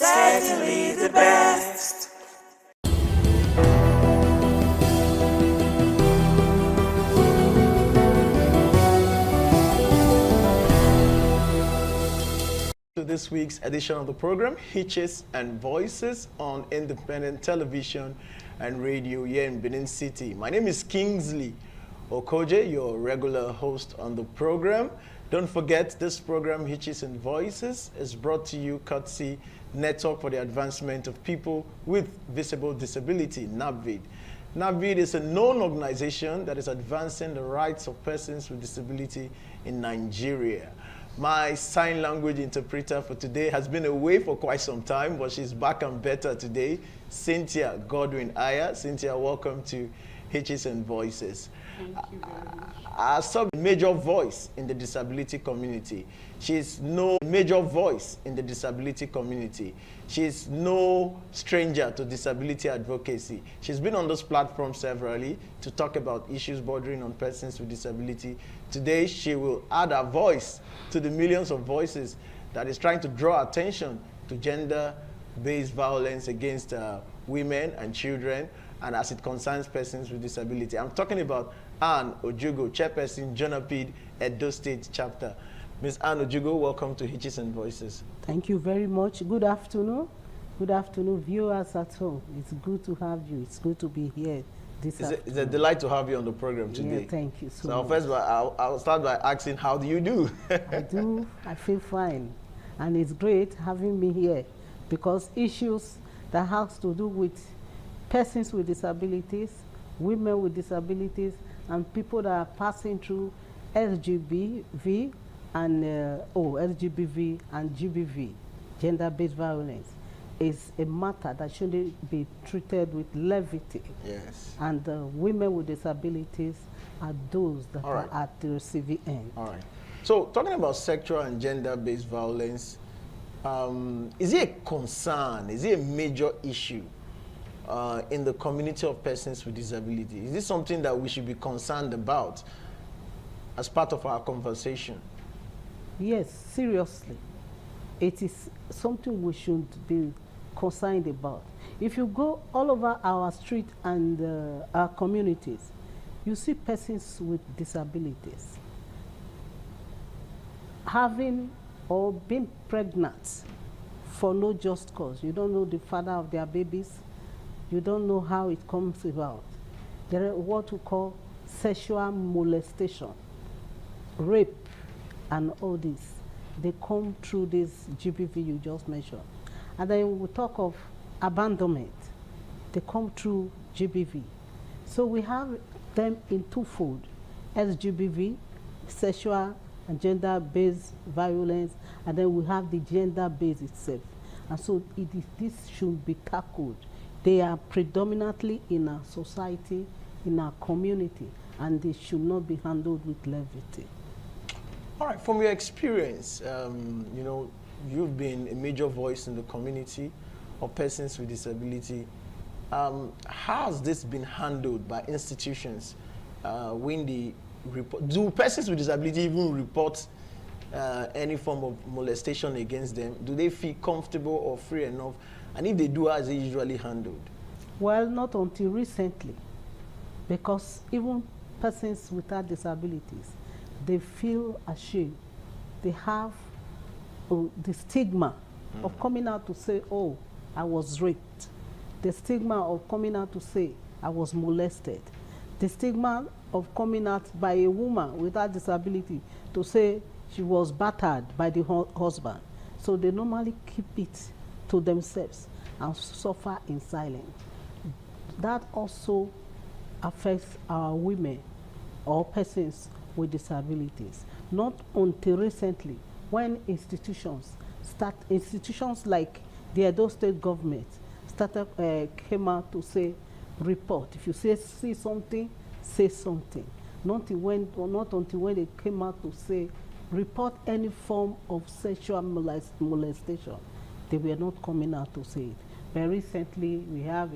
Certainly the best. To this week's edition of the program, Hitches and Voices on Independent Television and Radio here in Benin City. My name is Kingsley Okoje, your regular host on the program. Don't forget, this program, Hitches and Voices, is brought to you courtesy Network for the Advancement of People with Visible Disability, NAVID. NAVID is a known organization that is advancing the rights of persons with disability in Nigeria. My sign language interpreter for today has been away for quite some time, but she's back and better today. Cynthia Godwin Aya. Cynthia, welcome to Hitches and Voices. Thank you very much. As a major voice in the disability community, she's no major voice in the disability community. She's no stranger to disability advocacy. She's been on this platform severally to talk about issues bordering on persons with disability. Today, she will add her voice to the millions of voices that is trying to draw attention to gender-based violence against women and children, and as it concerns persons with disability. I'm talking about Anne Ojugo, Chairperson, Jonapid, Edo State Chapter. Ms. Anne Ojugo, welcome to Hitches and Voices. Thank you very much. Good afternoon. Good afternoon, viewers at home. It's good to have you. It's good to be here this afternoon. It's a delight to have you on the program today. Yeah, thank you so much. First of all, I'll start by asking, how do you do? I feel fine. And it's great having me here because issues that has to do with persons with disabilities, women with disabilities, and people that are passing through LGBV and LGBV and GBV, gender-based violence, is a matter that shouldn't be treated with levity. Yes. And women with disabilities are those that are at the receiving end. All right. So talking about sexual and gender-based violence, is it a concern? Is it a major issue in the community of persons with disability? Is this something that we should be concerned about as part of our conversation? Yes, seriously. It is something we should be concerned about. If you go all over our street and our communities, you see persons with disabilities having or being pregnant for no just cause. You don't know the father of their babies. You don't know how it comes about. There are what we call sexual molestation, rape, and all this. They come through this GBV you just mentioned. And then we talk of abandonment. They come through GBV. So we have them in twofold: SGBV, sexual and gender-based violence, and then we have the gender-based itself. And so this should be tackled. They are predominantly in our society, in our community, and they should not be handled with levity. All right, from your experience, you know, you've been a major voice in the community of persons with disability. How has this been handled by institutions when they report? Do persons with disability even report any form of molestation against them? Do they feel comfortable or free enough? And if they do, how is it usually handled? Well, not until recently, because even persons without disabilities, they feel ashamed. They have the stigma of coming out to say, oh, I was raped. The stigma of coming out to say, I was molested. The stigma of coming out by a woman without disability to say she was battered by the husband. So they normally keep it to themselves and suffer in silence. That also affects our women or persons with disabilities. Not until recently, when institutions like the Edo State government came out to say, report. If you see something, say something. Not until when they came out to say, report any form of sexual molestation, they were not coming out to say it. But recently, we have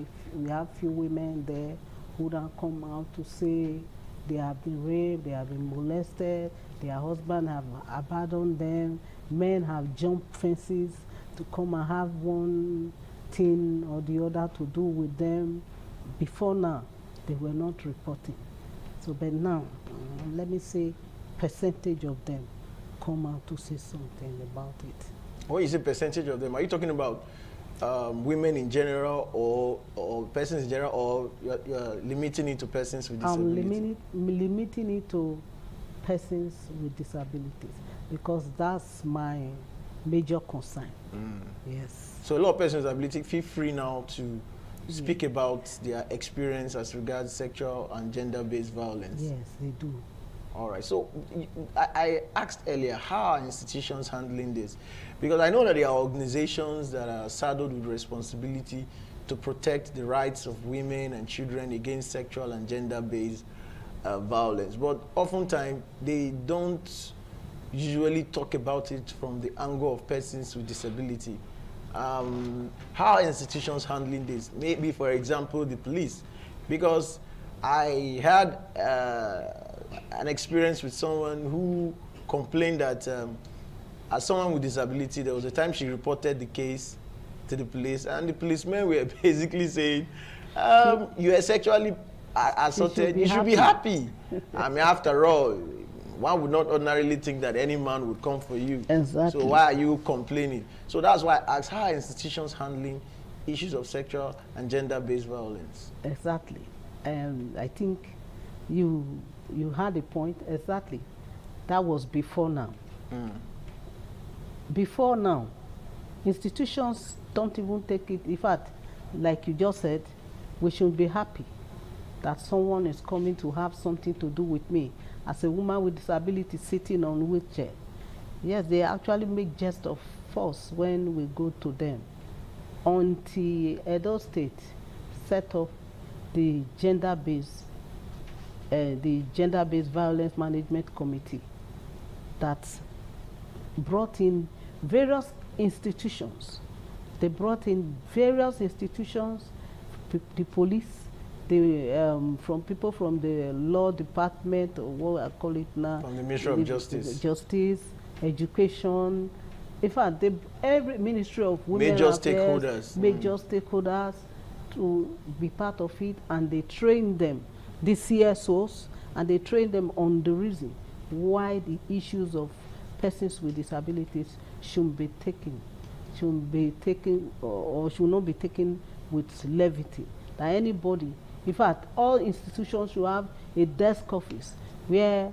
few women there who don't come out to say they have been raped, they have been molested, their husband have abandoned them, men have jumped fences to come and have one thing or the other to do with them. Before now, they were not reporting. So, but now, let me say, percentage of them come out to say something about it. What is the percentage of them? Are you talking about women in general, or persons in general, or you're limiting it to persons with disabilities? I'm limiting it to persons with disabilities because that's my major concern. Yes. So a lot of persons with disability feel free now to speak about their experience as regards sexual and gender-based violence. Yes, they do. All right. So I asked earlier, how are institutions handling this? Because I know that there are organizations that are saddled with responsibility to protect the rights of women and children against sexual and gender-based violence. But oftentimes, they don't usually talk about it from the angle of persons with disability. How are institutions handling this? Maybe, for example, the police. Because I had an experience with someone who complained that as someone with disability, there was a time she reported the case to the police, and the policemen were basically saying, you are sexually assaulted, you should be happy. I mean, after all, one would not ordinarily think that any man would come for you. Exactly. So why are you complaining? So that's why I asked, how are institutions handling issues of sexual and gender-based violence? Exactly. And I think you had a point. Exactly. That was before now. Before now, institutions don't even take it. In fact, like you just said, we should be happy that someone is coming to have something to do with me as a woman with disability sitting on a wheelchair. Yes, they actually make jest of us when we go to them. Until Edo State set up the gender-based violence management committee that brought in various institutions. They brought in various institutions, the police, from people from the law department, or what I call it now. From the Ministry of Justice. Justice, education. In fact, every Ministry of Women Major Affairs, stakeholders. major stakeholders to be part of it, and they train them, the CSOs, and they train them on the reason why the issues of persons with disabilities should be taken or should not be taken with levity. That anybody, in fact, all institutions should have a desk office where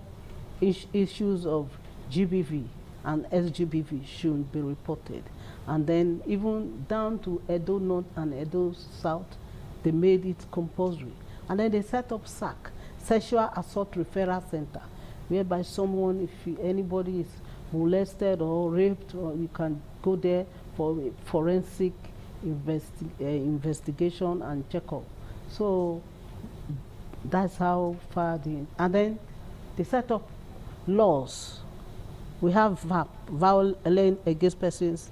issues of GBV and SGBV should be reported. And then even down to Edo North and Edo South, they made it compulsory. And then they set up SAC, Sexual Assault Referral Center, whereby someone, if anybody is molested or raped, or you can go there for forensic investigation and checkup. So that's how far and then they set up laws. We have VAP, Violence Against Persons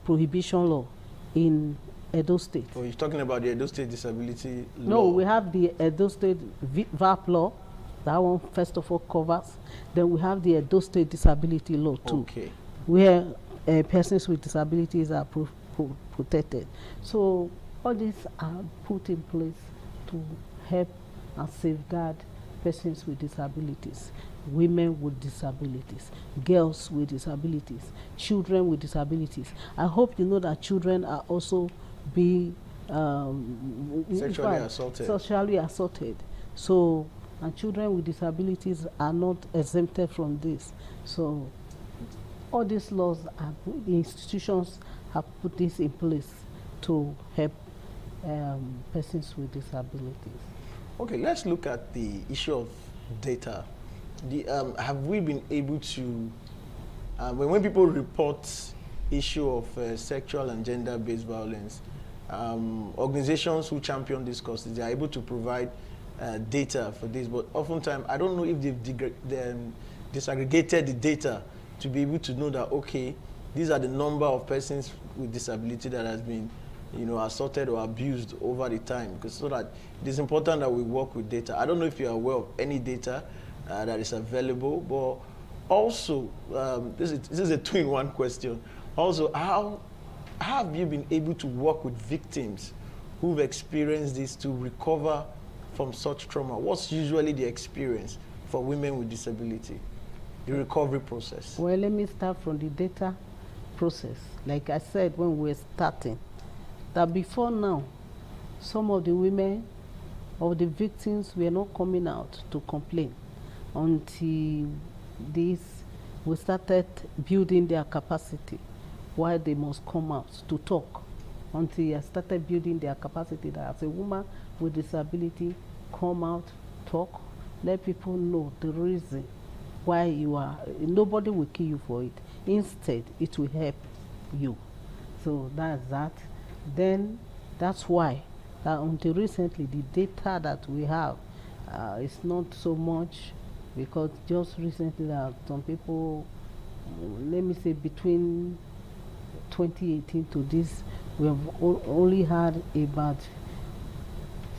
Prohibition Law in Edo State. So you're talking about the Edo State Disability Law? No, we have the Edo State VAP law. That one first of all covers. Then we have the Edo State Disability Law too, okay, where persons with disabilities are protected. So all these are put in place to help and safeguard persons with disabilities, women with disabilities, girls with disabilities, children with disabilities. I hope you know that children are also being sexually assaulted. So, and children with disabilities are not exempted from this. So all these laws, the institutions have put this in place to help persons with disabilities. Okay, let's look at the issue of data. Have we been able to, when people report issue of sexual and gender-based violence, organizations who champion this cause, they are able to provide data for this, but oftentimes I don't know if they've disaggregated the data to be able to know that, okay, these are the number of persons with disability that has been, assaulted or abused over the time. Because so that it is important that we work with data. I don't know if you are aware of any data that is available, but also this is a two-in-one question. Also, how have you been able to work with victims who've experienced this to recover from such trauma? What's usually the experience for women with disability, the recovery process? Well, let me start from the data process. Like I said when we were starting, that before now, some of the women or the victims were not coming out to complain until we started building their capacity. Why they must come out to talk, until I started building their capacity that as a woman with disability, come out, talk, let people know the reason why you are, nobody will kill you for it. Instead, it will help you. So that's that. Then that's why that until recently the data that we have is not so much, because just recently that some people, let me say between 2018 to this, we have only had about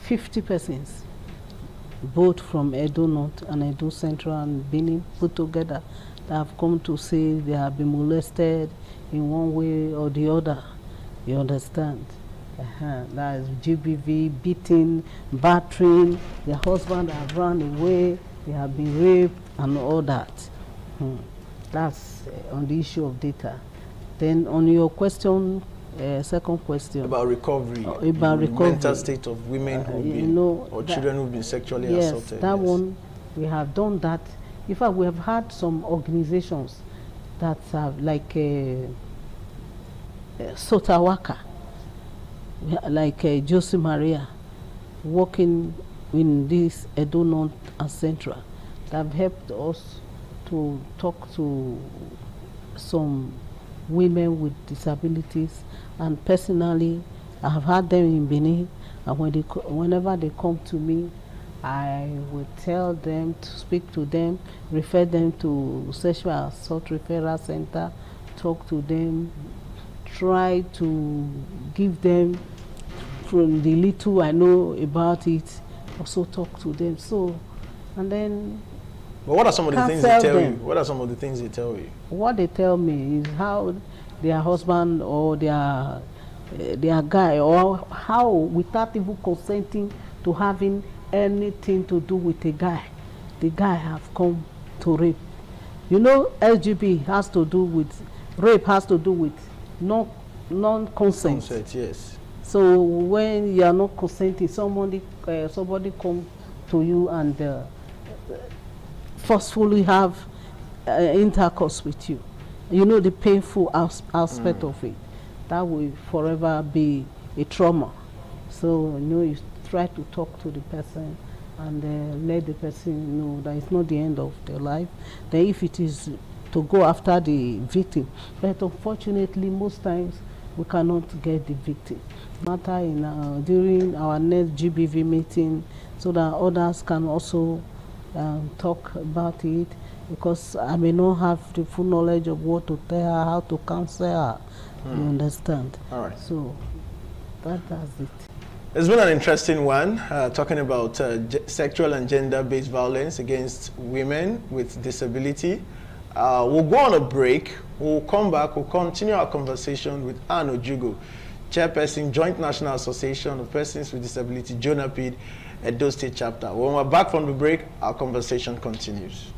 50 persons, both from Edo North and Edo Central and Benin put together, that have come to say they have been molested in one way or the other. You understand? That is GBV, beating, battering, their husband have run away, they have been raped and all that. That's on the issue of data. Then on your question, second question. About recovery. About recovery. Mental state of women who've been, or children who've been sexually assaulted. Yes, that one, we have done that. In fact, we have had some organizations that have, like Sotawaka, like Jose Maria, working in this Edo North and Central, that have helped us to talk to some women with disabilities, and personally I have had them in Benin, and whenever they come to me, I will tell them to speak to them, refer them to Sexual Assault Referral Center, talk to them, try to give them from the little I know about it, also talk to them. So, and then. But what are some of the things they tell you? What are some of the things they tell you? What they tell me is how their husband or their guy, or how, without even consenting to having anything to do with a guy, the guy have come to rape. You know, LGB has to do with, rape has to do with non-consent. Consent, yes. So when you are not consenting, somebody come to you and forcefully have intercourse with you. You know, the painful aspect of it. That will forever be a trauma. So, you know, you try to talk to the person and let the person know that it's not the end of their life. Then if it is to go after the victim, but unfortunately most times we cannot get the victim. Matter in during our next GBV meeting, so that others can also talk about it, because I may not have the full knowledge of what to tell her, how to counsel her. You understand? All right. So that's it. It's been an interesting one, talking about sexual and gender-based violence against women with disability. We'll go on a break. We'll come back. We'll continue our conversation with Anne Ojugo, Chairperson, Joint National Association of Persons with Disability, JONAPID, Edo State Chapter. When we're back from the break, our conversation continues.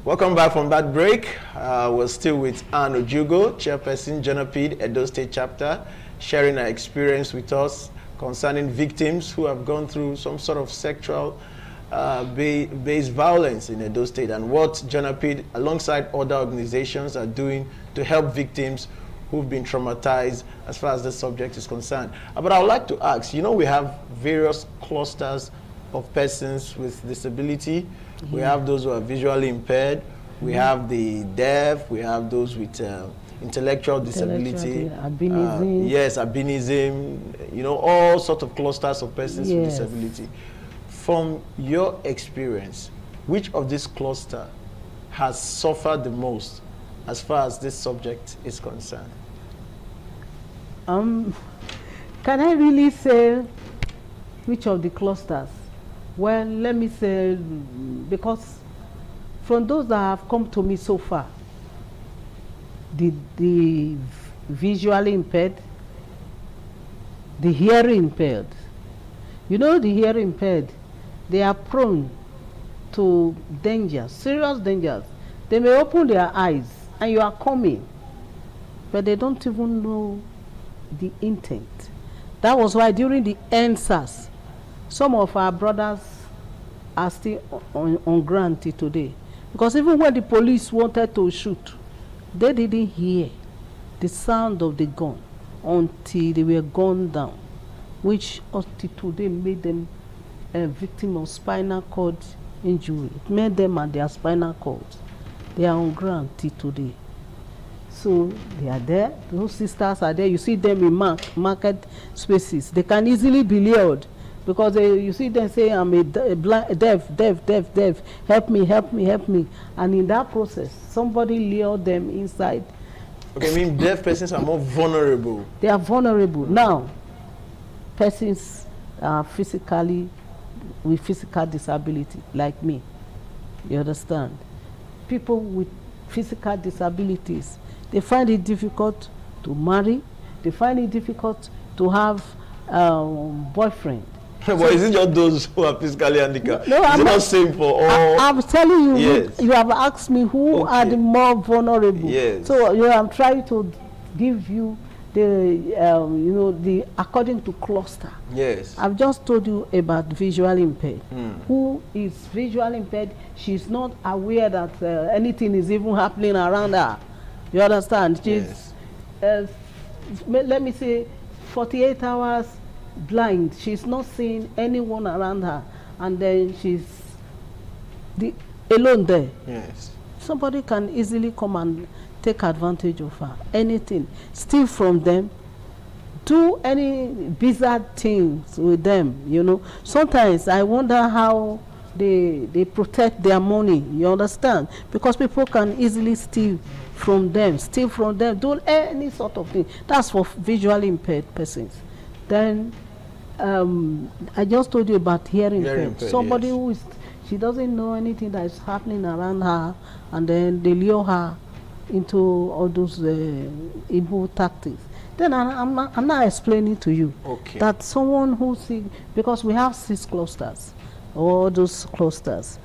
Welcome back from that break. We're still with Anne Ojugo, Chairperson, JONAPID, Edo State Chapter, sharing her experience with us concerning victims who have gone through some sort of sexual based violence in Edo State, and what JONAPID, alongside other organizations, are doing to help victims who've been traumatized as far as the subject is concerned. But I would like to ask, you know, we have various clusters of persons with disability. We have those who are visually impaired, we have the deaf, we have those with intellectual disability, albinism. Yes, albinism, you know, all sorts of clusters of persons with disability. From your experience, which of this cluster has suffered the most as far as this subject is concerned? Can I really say which of the clusters? Well, let me say, because from those that have come to me so far, the visually impaired, the hearing impaired. You know, the hearing impaired, they are prone to dangers, serious dangers. They may open their eyes and you are coming, but they don't even know the intent. That was why during the NSAS, some of our brothers are still on ground till today. Because even when the police wanted to shoot, they didn't hear the sound of the gun until they were gunned down, which until today made them a victim of spinal cord injury. It made them and their spinal cords. They are on ground till today. So they are there. Those sisters are there. You see them in market spaces. They can easily be lured because you see them say, I'm a deaf. Help me. And in that process, somebody lured them inside. Okay, I mean deaf persons are more vulnerable. They are vulnerable. Now, persons are physically with physical disability, like me. You understand? People with physical disabilities, they find it difficult to marry. They find it difficult to have boyfriend. But is it just those who are physically handicapped? No, is it not same for all? I'm telling you, yes. You have asked me who are the more vulnerable. Yes. So I'm trying to give you the according to cluster. Yes. I've just told you about visually impaired. Who is visually impaired? She's not aware that anything is even happening around her. You understand? She's, yes. Let me say, 48 hours blind. She's not seeing anyone around her, and then she's alone there. Yes. Somebody can easily come and take advantage of her. Anything, steal from them, do any bizarre things with them. You know, sometimes I wonder how they protect their money. You understand? Because people can easily steal from them, do any sort of thing. That's for visually impaired persons. Then I just told you about hearing impaired. Somebody who is, she doesn't know anything that is happening around her, and then they lure her into all those evil tactics. Then I'm not explaining to you that someone who sees, because we have 6 clusters, all those clusters,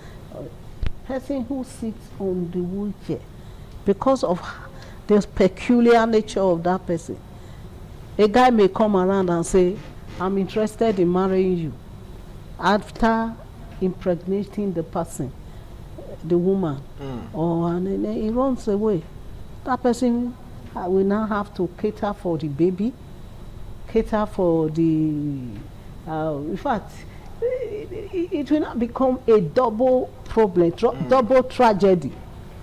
person who sits on the wheelchair, because of the peculiar nature of that person, a guy may come around and say, I'm interested in marrying you. After impregnating the person, the woman, and then he runs away. That person will now have to cater for the baby, cater for the, in fact, it will not become a double problem, double tragedy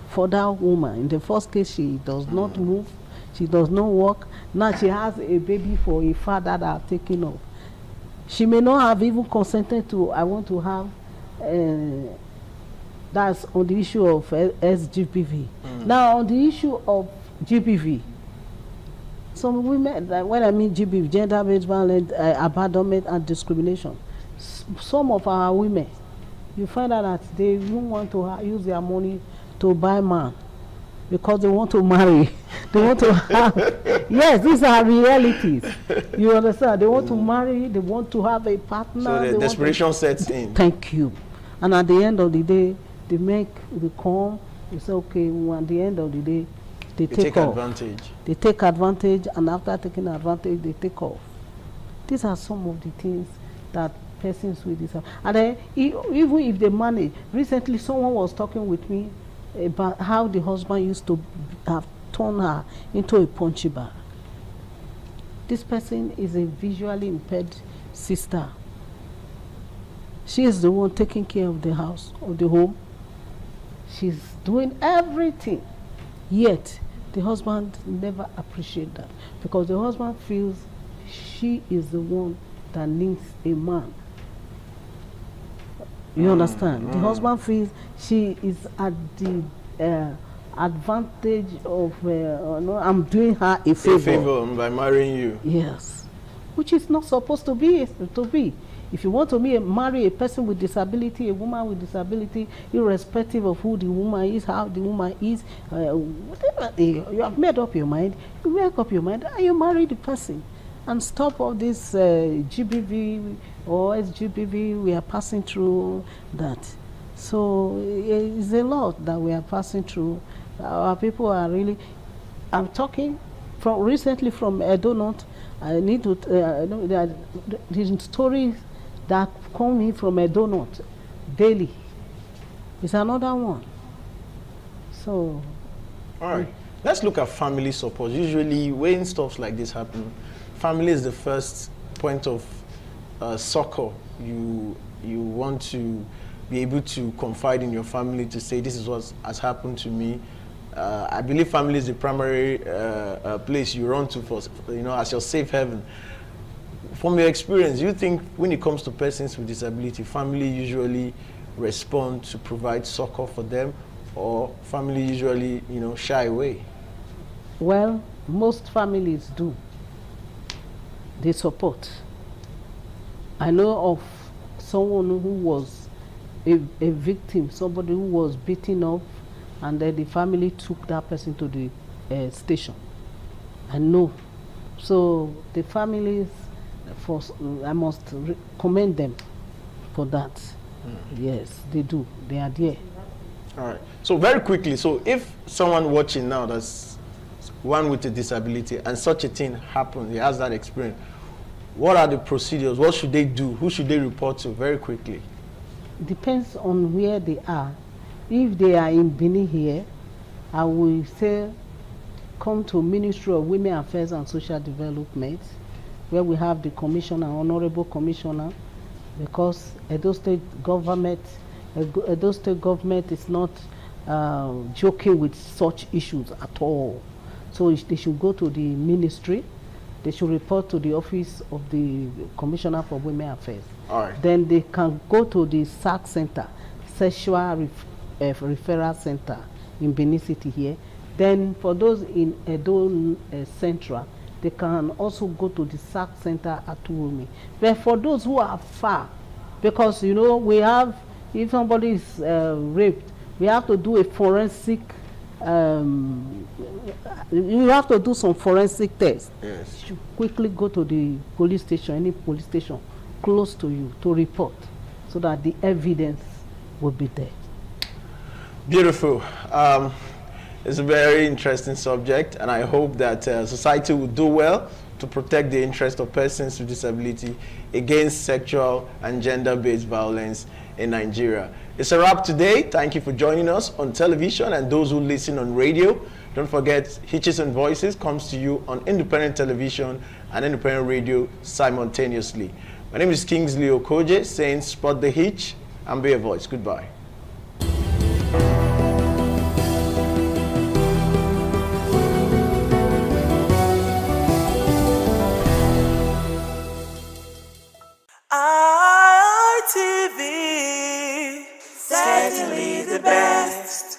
for that woman. In the first case, she does not move, she does not work. Now she has a baby for a father that have taken off. She may not have even consented to, I want to have, that's on the issue of SGBV. Now on the issue of GBV, some women, when I mean GBV, gender-based violence, abandonment and discrimination, some of our women, you find out that they don't want to use their money to buy man because they want to marry. They want to have, yes, these are realities. You understand? They want to marry, they want to have a partner. So the desperation sets in. Thank you. And at the end of the day, they make the come, they say, okay, well, at the end of the day, they take off. Advantage. They take advantage, and after taking advantage, they take off. These are some of the things that persons with this. And then, even if they manage, recently someone was talking with me about how the husband used to have turned her into a punchy bag. This person is a visually impaired sister. She is the one taking care of the house, of the home. She's doing everything. Yet, the husband never appreciates that, because the husband feels she is the one that needs a man. You understand? The husband feels she is at advantage of, no, I'm doing her a favor. A favor by marrying you. Yes, which is not supposed to be. If you want to marry a person with disability, a woman with disability, irrespective of who the woman is, how the woman is, whatever, you have made up your mind, you make up your mind, and you marry the person. And stop all this GBV or SGBV, we are passing through that. So it's a lot that we are passing through. Our people are really, I'm talking recently from Edo North. I need to know that the stories that come in from Edo North daily is another one. So, all right, let's look at family support. Usually when stuff like this happen, family is the first point of succor. You want to be able to confide in your family to say, this is what has happened to me. I believe family is the primary place you run to for, as your safe haven. From your experience, you think when it comes to persons with disability, family usually respond to provide succor for them, or family usually, shy away? Well, most families do. They support. I know of someone who was a victim, somebody who was beaten up, and then the family took that person to the station. I know. So the families, I must commend them for that. Yes, they do. They are there. All right. So very quickly, so if someone watching now that's one with a disability and such a thing happens, he has that experience, what are the procedures? What should they do? Who should they report to? Very quickly. Depends on where they are. If they are in Benin here, I will say come to Ministry of Women Affairs and Social Development, where we have the commissioner, honorable commissioner, because Edo State government is not joking with such issues at all. So they should go to the ministry. They should report to the office of the Commissioner for Women Affairs. All right. Then they can go to the SAC Center, Sexual Referral Center in Benin City here. Then for those in Edo Central, they can also go to the SAC Center at Uromi. But for those who are far, because we have, if somebody is raped, we have to do a forensic, you have to do some forensic tests. Yes. You should quickly go to the police station, any police station close to you, to report, so that the evidence will be there. Beautiful. It's a very interesting subject, and I hope that society will do well to protect the interest of persons with disability against sexual and gender-based violence in Nigeria. It's a wrap today. Thank you for joining us on television and those who listen on radio. Don't forget, Hitches and Voices comes to you on independent television and independent radio simultaneously. My name is Kingsley Okoje, saying spot the hitch and be a voice. Goodbye. ITV, certainly the best.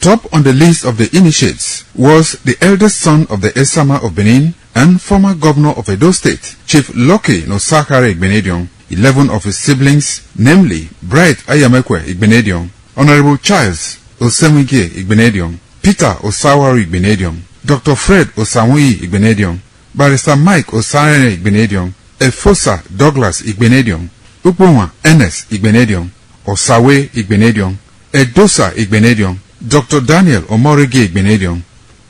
Top on the list of the initiates was the eldest son of the Esama of Benin and former governor of Edo State, Chief Lucky Nosakare Igbenedion. 11 of his siblings, namely Bright Ayamekwe Igbenedion, Honorable Charles Osemwike Igbenedion, Peter Osawari Igbenedion, Dr. Fred Osamui Igbenedion, Barrister Mike Osarene Igbenedion, Efosa Douglas Igbenedion, Ukbonwa Ernest Igbenedion, Osawe Igbenedion, Edosa Igbenedion, Dr. Daniel Omorige Igbenedion,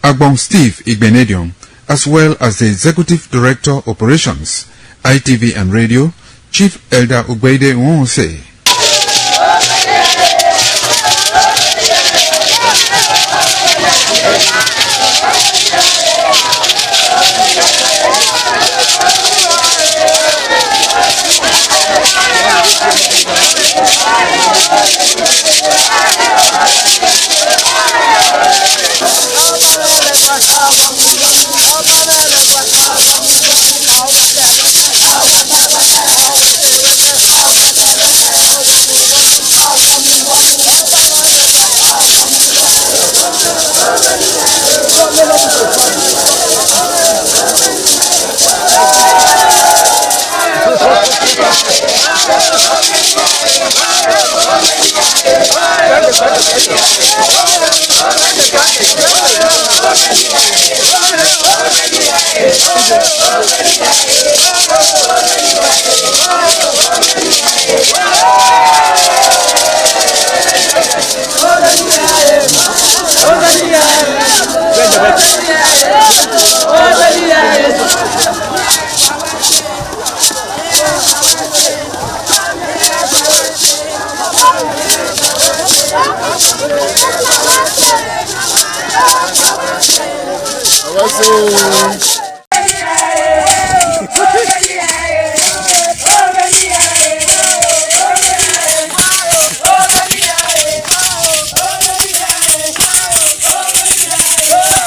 Agbon Steve Igbenedion, as well as the Executive Director Operations, ITV and Radio, Chief Elder Ugbeide Nwonse.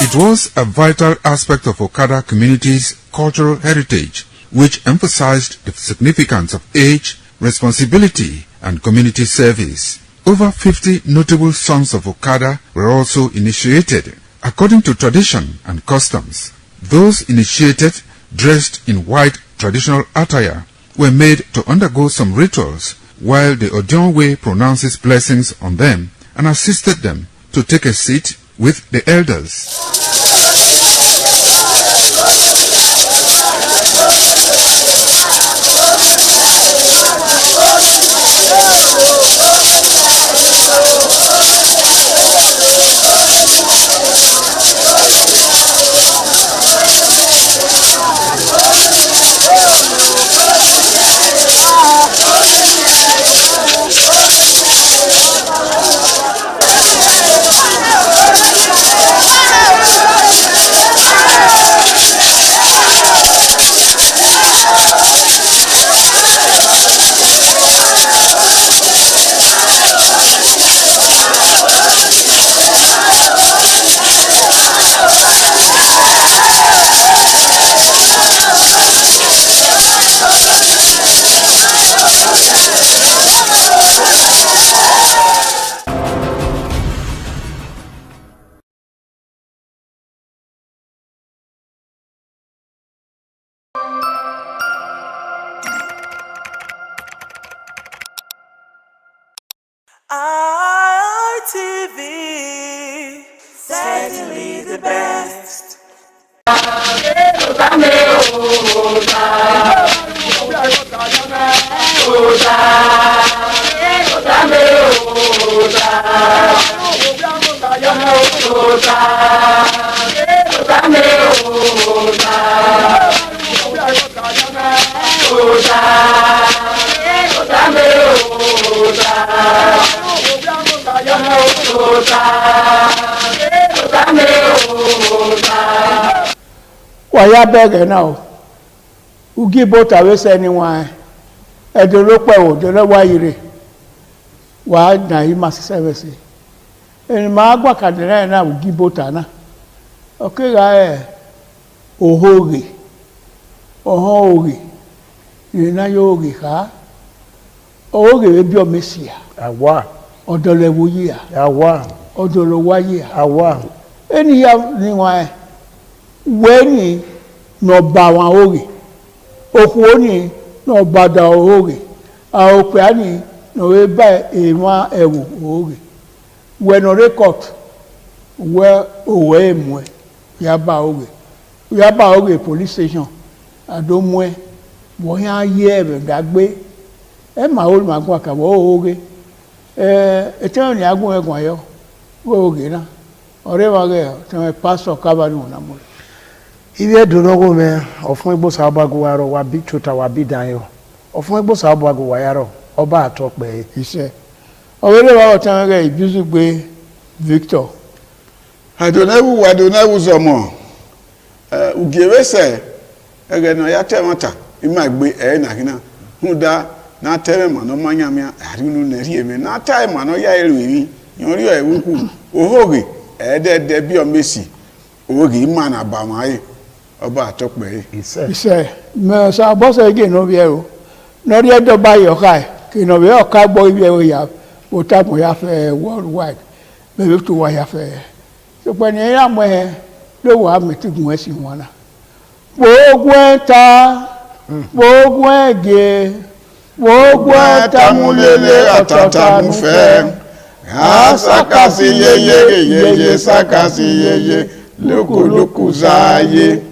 It was a vital aspect of Okada community's cultural heritage, which emphasized the significance of age, responsibility, and community service. Over 50 notable sons of Okada were also initiated. According to tradition and customs, those initiated, dressed in white traditional attire, were made to undergo some rituals, while the Odionwe pronounces blessings on them and assisted them to take a seat with the elders. ITV, certainly the best. Waya bege now. Ugi bota we se ni wan. E de lo pe o de lo wa yire. Wa na yi ma service. Eni ma agba kadere na ugi bota na. Okay ga ohoge. Ohoge. Ni na yoge ha. Ohoge we bi o mesia. Awa. Odole wo yi a. Awa. Odolo wa yi a. Awa. Eni ya ni wan. Weni no ba wan oge oku oni no bada oge a ope ani no we ba ewa ewu oge we no record we owe mwe ya ba oge police station adomwe boya ye be dagbe e ma o ma gwa ka wo oge e te ni agun egun ayo wo oge na ore wa ge te pastor kabanu na mo ibe donogo me ofun igbo sabago waro wa bi chota wa bi dan yo ofun igbo sabago wa yaro oba atope ise ore wa o tan ge ibizu gbe Victor adonewu zomo ugewese ege no ya temata imagbe na kina huda na teme mano manyame arinu na rieme na tai mano ya erewi yori o ewuku ohoge de bi o mesi ohoge imana ba mai oba atope ise me sa boss ege no bi e o no ri edo ba yo kai ki no be o ka gbo ibi e o ya o ta mo ya fe worldwide me to wa ya fe so pe ni ya mo e lo wa mi ti gun e si won na gbogbo eta gbogbo ege gbogbo eta mulele atata mu fe sakasi yeye sakasi yeye loko zaye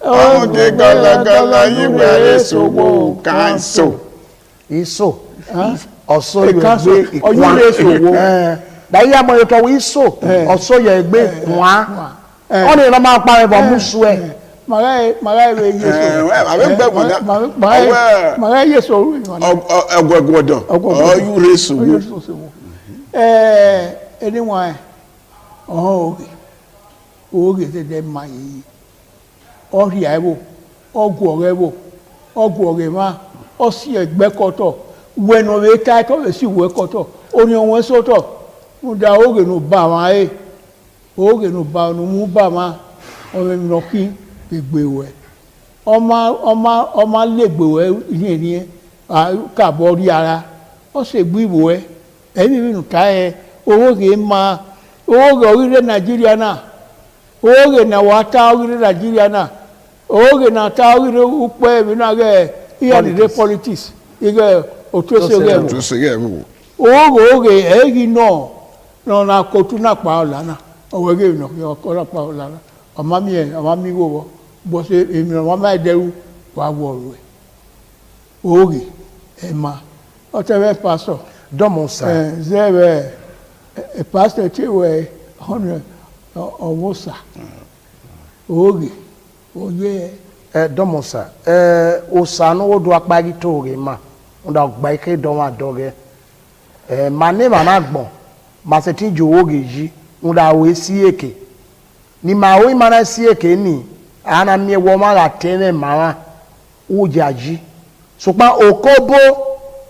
onde gala yiwe esowo kanso iso oso yo gbe ikwan esowo da ya mo yo to iso oso yo gbe ikwan oni lo ma pa ebo musu e mara we yeso mara yeso ogwogwodo o yureso anyone oge de ma yi ori aibo ogwo ma o si egbe koto weno we tai to we si we koto oni won so to mu da oge no ba ma oge no ba no mu ba ma o me no ki egbewe ọma legbewe ihe ni ka bo ri ara o se gbiwo emi mi ka owó ge ma owó ge orile Nigeria na owó ge na wata orile Nigeria na owó ge na ta orile upe mi na ge here the politics ige otose ge owó ge egi no na kotu na pa ola na owo ge no ko na pa ola na amami wo bo se emi no ma deru wa wo ro oge e ma o te be pastor domonsa zebe e pastor che we honor owosa oge oye domonsa osanu odo apagi to re ma unda gba ike don wa doge mane mana gbon ma se tin jo oge yi unda we si eke ni ma o imana si eke ni ana mi wo ma la tene mama ujaji so pa okobo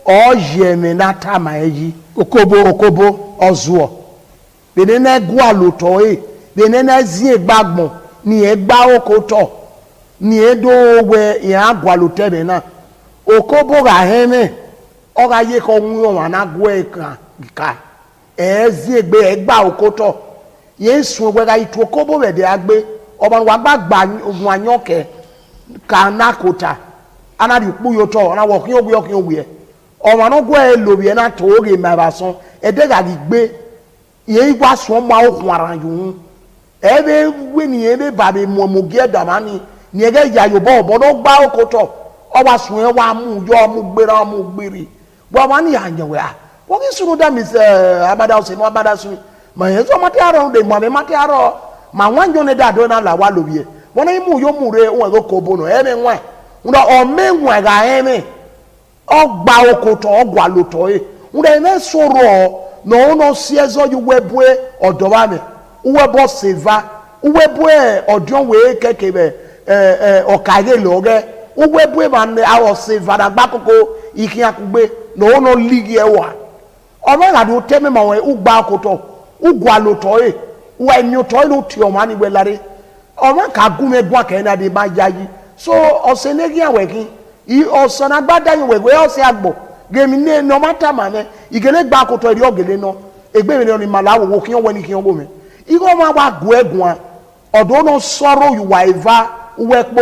o yeme na tama eji okobo ozuo bene na gwa loto bene na zi egbagbon ni egba okoto ni edo we ya gwa lote be na okobo ga heme o ga ye ko nwo wa na gwa ka ezi egba okoto Yesu wega itu okobo be de agbe oba wa gbagba ogun anyoke ka na kota ana di pu yo to na wo kin ogun e o ma no gwa elobi na to oge ma ba so e de ga gbe ye igwa so ma okun ara yun ebe we ni ebe ba be mo ge damani ni ege ya yo bo no gba okoto o wa sun e wa mu yo mu gbera mu gbiri bo ma ni anyewe a wo ki sunu da mi se abada o se no abada sun ma yeso mati aro de mo me mati aro ma wanjo ne da do na la wa lobie wona imu yo mure won go kobo no eme nwa ndo o me nwa ga eme o gba okoto o gwa loto ndo eme soro no no si ezo yu webwe odo ba me uwebo seva uwebwe odon we kekebe okage loge uwebwe man awo seva da gba koko ikin akugbe no no ligi ewa o me ga do teme ma we ugba okoto ugwa loto wa emi oto lo ti o ma ni we lare o ma ka gun me gwa ke na de ba yayi so o se ne gian we kin I o so na gbada yin we o se agbo gemi ne no mata ma me igele gba akoto ri ogele no egbe mi ni malawo wo kin o we ni kin o bo me igo ma wa gu egun odo no soro yu wa eva uwepo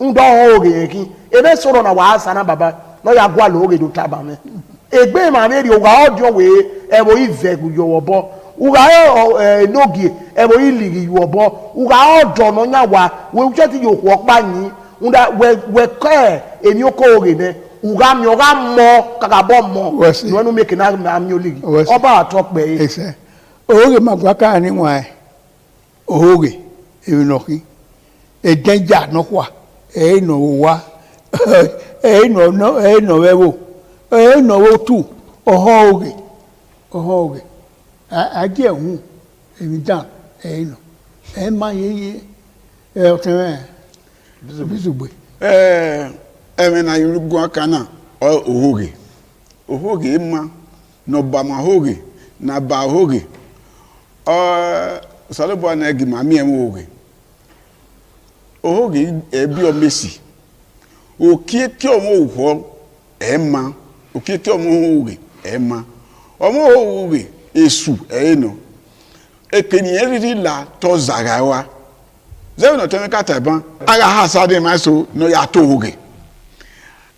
ndo ho oge kin ebe soro na wa asa na baba no ya gwa lo oge do taba me egbe ma me ri o wa odio we e bo ivegu yo obo uga nogie ebo iligi yobo uga odo no nyawa we uche ti yoku opa yin unda we kɔ emi oko oge ne uga mo kakabɔ mo nuwanu meke na ami oligi ɔba atɔ kpɛ ye. Ese oge magwaka ni wa oge emi noki edenja nokwa no wa no wewo no wo tu oge aje hu emi dan no ma ye oteme bizugbe eme na yurugu aka na ohoge ma no ba ma hoge na ba hoge salobo na egi ma mi em ohoge ebi o mesi okie ti o mo ho ema okie ti o mo hoge ema o mo hoge esu no ekeni eriri la to zagawa zewe no teme kata ban aga hasade ma so no ya to hoge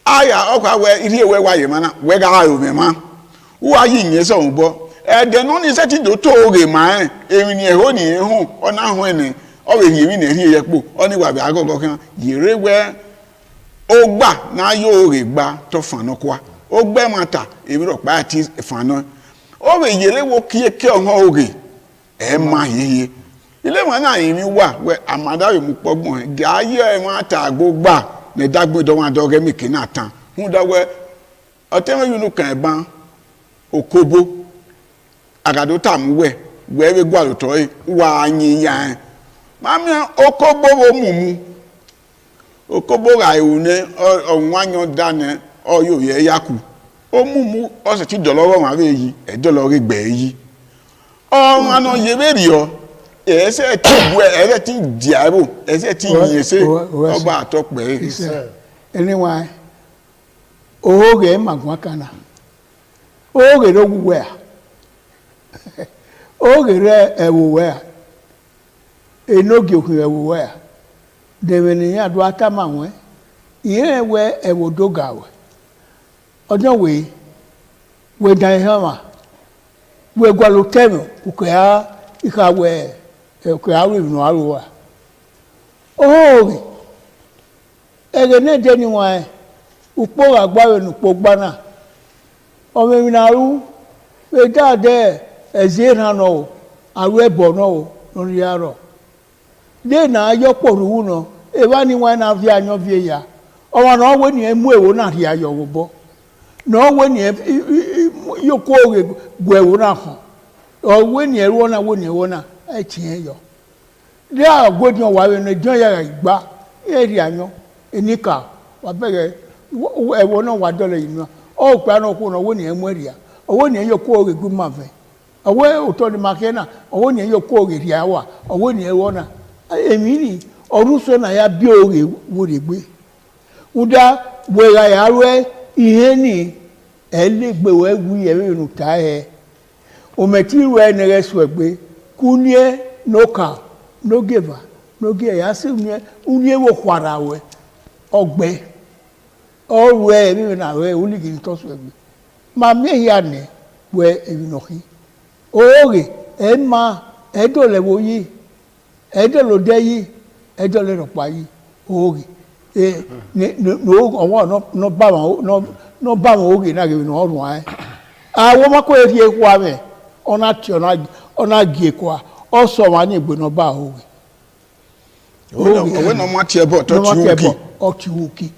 aya okwa we iri ewe wa ye mana we ga ayo me ma wo ayi yin so nbo e de no ni se ti do to hoge ma emi ni eho ni ehu ona ho ni o we yin ni eri epo oni wa bi agogo kan yire we ogba na yo hoge gba to fan no kwa ogbe mata ebi ro pa ti fan no o we yire wo kieke o hoge e ma yeye ile mo na yin mi wa we amada we mu pogbon ga aye e ma ta gbogba ne dagbe do wa doge mi kina tan hu da we oteme yunu kan ban okobo agado ta mu we gwa lo to yi wa anyin ya mami okobo wo mumu okobo ga iune onwanyo dane oyo ye yaku o mumu o se ti dolowo ma be yi e dolore gbe yi o ano ye be ri o ese ti bu ese ti diabo ese ti yese oba atokpe anyway oge magwakana oge ro gwe oge re ewo enogi okun ewo deveni ya do atama won iye we ewo doga we ojo we dan hama we gwalo temo ukya ikawe ukya wi no aruwa oge ege ne de ni wa upo agbawe nu po gbana o me minaru we dade ezira no aru ebo no lori aro de na ayo poru no e ba ni wa na fi anyo fi ya o wa no we ni emu ewo na ri ayo wo bo no we ni yo ko gwe wo na ho o we ni ewo na wo ni ewo na e tin yo de agodi wa we no jon ya gba e ri anyo enika wa bege ewo na wa dole inu o pa na ko no wo ni emu ria owo ni yo ko gu ma fe owo oto ni makena owo ni yo ko ri awa owo ni ewo na emi ni oruso na ya bi oge woregbe uda wera ya re ihe ni elegbe we wu ye nu ta he o meti we ne resu egbe kunie noka no giver no ge ya se unie wo kwara we ogbe owe mi na we uligi to so egbe ma me ya ne we ebi no ki oge e ma edole wo yi edolo de yi edole ro pa yi oge no owo no ba won oge na ge no orun ai awo mako eri eku ame ona gi eku a o so wa ni igbo no ba oge owe no ma tie bo to ti wuki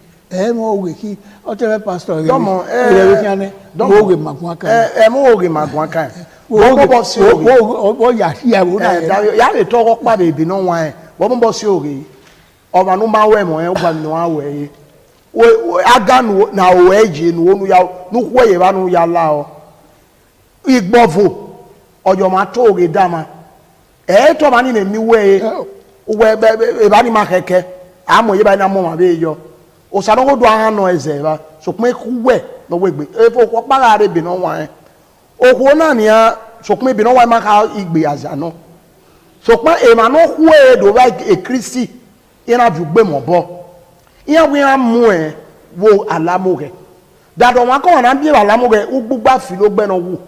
mo oge ki o te be pastor ge domo we ki ane oge magun aka mo oge magun aka bo si o ya wo na ya le to ko pa bebi no wan bo si oge ọba no ma we mo e gba no awe we aga no na o eji no onu ya no kwo ye ba no ya la o igbovo ojo ma to oge dama e to ma ni na mi we e ba ni ma keke amo ye ba na mo ma be yo o sa no go do han no eze ba so pe ku we no we gbe e fo ko pa re bi no wan o ko na ni a so pe bi no wan ma ka igbe aza no so pe e ma no ku e do ba e Kristi ina ju gbe mo bo iya wi amu e wo alamu re dado wa ko na bi alamu re ugbugba fi lo gbe no wu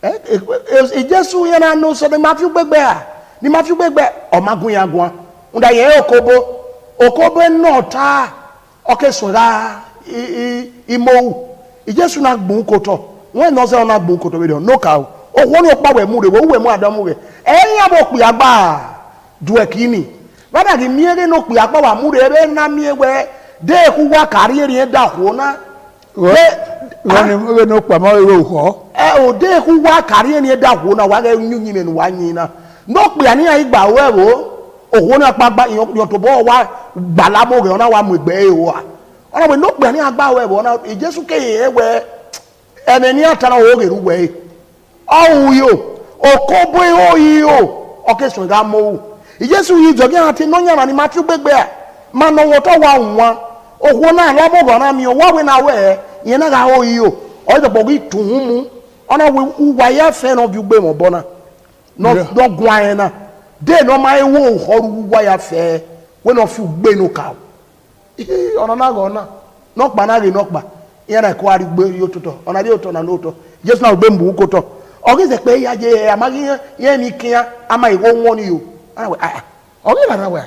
e Jesu yin na no so ni ma fi gbegbe a ni ma fi gbegbe o magun ya gun nda ye okobo okobe nota okesora imo ijesu na gbun koto won no se na gbun koto we don no ka o won o pa we mu re wo we mu adamu we eyin abo pi agba du ekini bada di miere no pi agba wa mu re be na miewe de ku wa kari eri da ho na we no pa ma we ho o de ku wa kari eri da ho na wa ga nyunyi me no wa yin na no pi ani ai gba we wo òwò náà pàgbà ìyàn tó bọ́ wá gbàlámò rẹ̀ ọ̀nà wa mú ìgbẹ́ èèwọ̀ à ọ̀nà wẹ̀ lópin ní agbáwọ̀ ẹ̀wọ̀ ọ̀nà ìjésù kéyìn ẹ̀wẹ̀ ẹ̀mẹ̀ ní àtàrà òwò rẹ̀ rúwẹ̀ ọ̀hún yìí o òkó bó ihò yìí o ọ̀kẹ́sùn ìgá mọ́wù ìjésù yìí jọ̀gẹ́ àti nọ́nyàrá ni matthew gbégbé à máa nà owó tó wà wọn òwò náà lọ́mọ̀gọ̀ ọ̀nà mi òwò náà wẹ̀ ìyẹn náà ó yìí o ọ̀dọ̀gbọ̀ yìí tùn ún mú ọ̀nà wà yẹ fẹ́ náà bí gbé mọ̀ bọ́ náà lọ́gùn ayẹ náà de no mai wo horu wa ya fe we no fi gbe no ka ona na go na no pa na ri no pa yen na ko ari gbe yo toto ona de oto na no to jesu na gbe mbu ko to o gi se pe ya je amagi yen mi kian ama iwo won ni yo ana we o gi na we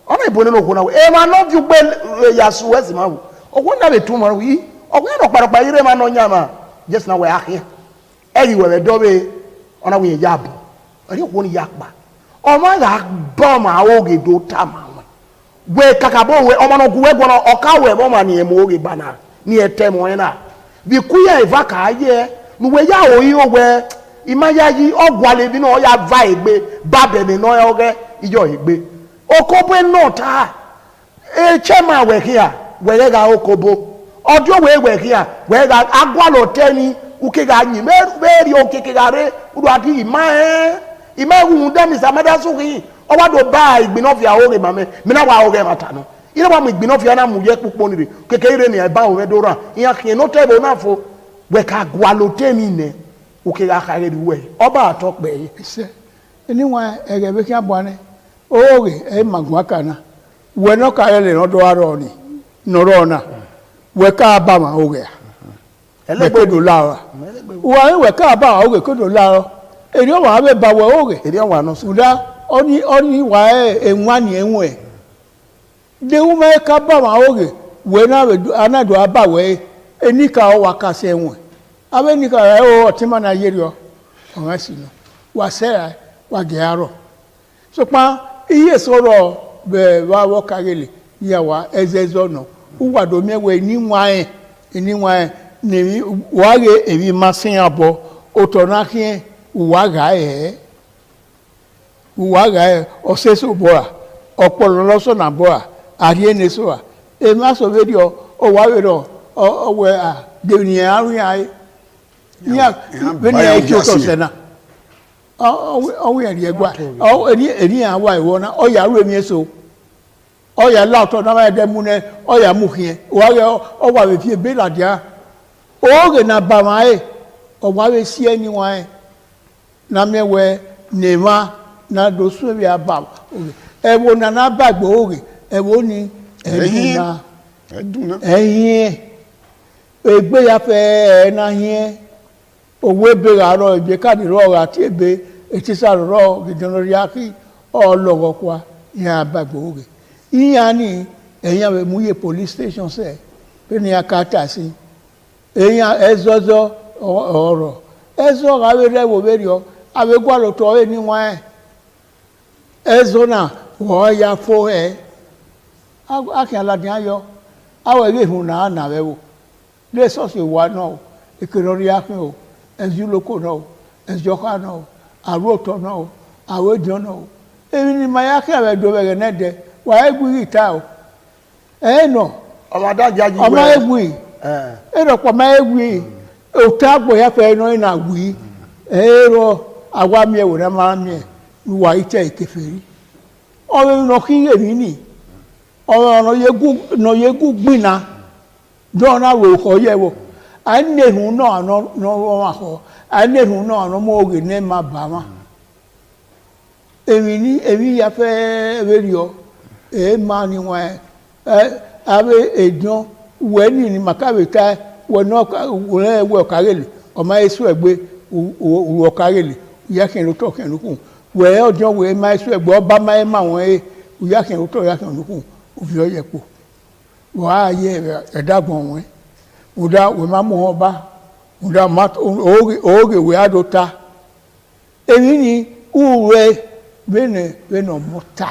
ona ibo ni no ko na we e ma no fi gbe ya su we si ma wo o ko na be tu mo wi o ko no pa ire ma no nya ma jesu na we ahia e we do be ona we ya bo ari ko ni ya pa ọmọ ya bọ ma oge do ta ma we kakabo we ọmọ no guwe gbona ọka we bo ma ni emo oge bana ni ete mo na bi kuya eva ka ye nu we ya oyi o we imaya yi ogwale bi no ya va egbe ba be ni no oge ijo egbe okobo no ta e chema we here we ga okobo ojo we here we ga agwalo teni uke ga yin meri oke ga re uru ati imawu dem is amada suki o wa do ba igbinofia ore mame mi na wa ore mata no ire wa mu igbinofia na mu ye pupo ni kekere ni e ba o do ran iyan kin no tebo na fo we ka gwalo temi ne o ke ga kare duwe oba atokpe se eni wa ege be ki abone ore e magwa kana we no ka ele no do aro ni no ro na we ka ba ma ore ele ko do la wa we ka ba ore ko do la eri o wa be ba we oge eri o wa no suda oni wa enwa ni enwe de u me ka ba ma oge we na be anado aba we eni ka o wa ka se enwe abe ni ka o ti ma na yeri o wa si no wa se wa ge aro so pa iye soro be wa wo ka gele ya wa ezezo no u wa do mewe ni nwa ni wa ge ebi masin abo o to na kin uwaga oseso boa opolo loso na boa ari eneso a e ma so video o wa we ro o we a de ni ari ai ya be ni e to se na o we ri egwa o eri an wa iwo na o ya ru emi eso o ya la to na ma de mu ne o ya mu hie o wa we fie be la dia o ge na ba ma o wa we si ani wa na mewe nema na do so bi aba ewo na bagbo oge ewo ni eduna egbe ya fe na hie owe be ro ebe ka di ro ati ebe eti sa ro gidon ri aki ologo kwa ya bagbo oge iya ni eyan we muye police station se pe ni akata si eyan ezozo oro ezo ga we rewo be rio abe gwalo to e ni wa ezo na wo ya fo akin aladin ayo awe ge hun na wewo le so se wa no ikinori akin o ezu loko no ezo ka no aro to no awe jo no emi ni maya ke abe do be ne de wa egbu ita o no ọmọ daja ji we ọmọ egbu ro po ma egbu o ta gbo ya fe no ina gbu ero agwa mi ewo na ma mi wa ite ikeferi o no ki emi ni o no yegu gbina do na ro ko yewo anehun no no wa ho anehun no mo oge ne ma ba ma emi ya fe berio ma ni wa abe ejon we ni makabe ta we no we karele o ma esu egbe o karele ya kin lo to kin lu kun we ojo we ma esu egbe o ba ma won ya kin lo to ya kin lu kun òbí ọyẹ pò wọ́n á yẹ ẹ̀dàgbọ̀n wọn wùdá wọ́n máa mú wọn bá wùdá òórè wẹ́ àdóta èyí ni wúrẹ́ bẹ́ẹ̀nà mọ́tà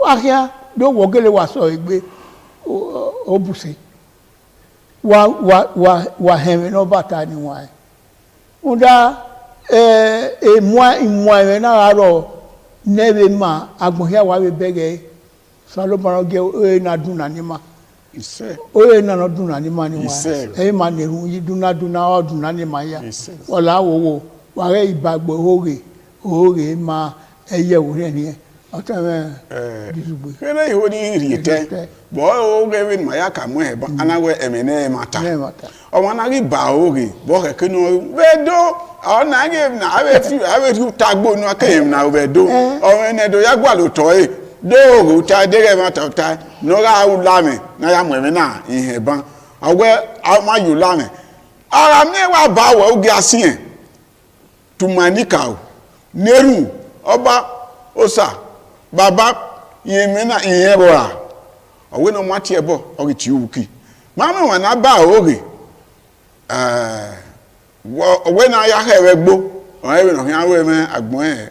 wákíá ló wọ́gẹ́lẹ́ wà sọ ìgbé ó bùsẹ̀ wà hẹ̀mẹ̀ náà bàtà ni wọ́n ẹ̀ wùdá ìmọ̀ ẹ̀rẹ̀ náà rọ̀ nẹ́ẹ̀bẹ̀ máa agbọ̀nhẹ́ wà bẹ́gẹ́ salomon ge oye na duna ni ma oye na no duna ni ma ni wa e ma ne hu yi duna o duna ni ma ya wala wo wa re ibagbo ore ma eye wo re ni o ta me disugbe kele iho ni riete bo o ge win ma ya ka mo e ba anawe emene mata o ma na ri ba ore bo ke kinu wedo o na ge na awe fi tagbo nu aka em na wedo o ene do ya gwa lo to e dóòrò ta dẹ́rẹ́ máa tọ̀ta lọ́ra áwù lámẹ̀ náà mọ̀ ẹ̀mẹ́ náà ìhẹ̀ bán àwẹ́ àmáyò lámẹ̀ ara mẹ́wàá bá wọ̀ ó gẹ́ así ẹ̀ tùmọ̀níkà ò nẹ́rù ọba ọ̀sà bàbá ìhẹ̀mẹ́ náà ìhẹ̀ rọra ọ̀wẹ́ náà wọ́n ti ẹ̀ bọ̀ ọ̀rẹ́ tí ó wù kí máa mọ̀ wọn náà bá òórè ọ̀wẹ́ náà yá ẹ̀rẹ́ gbó ọ̀rẹ́ náà yá ẹ̀rẹ́ àgbọ̀n ẹ̀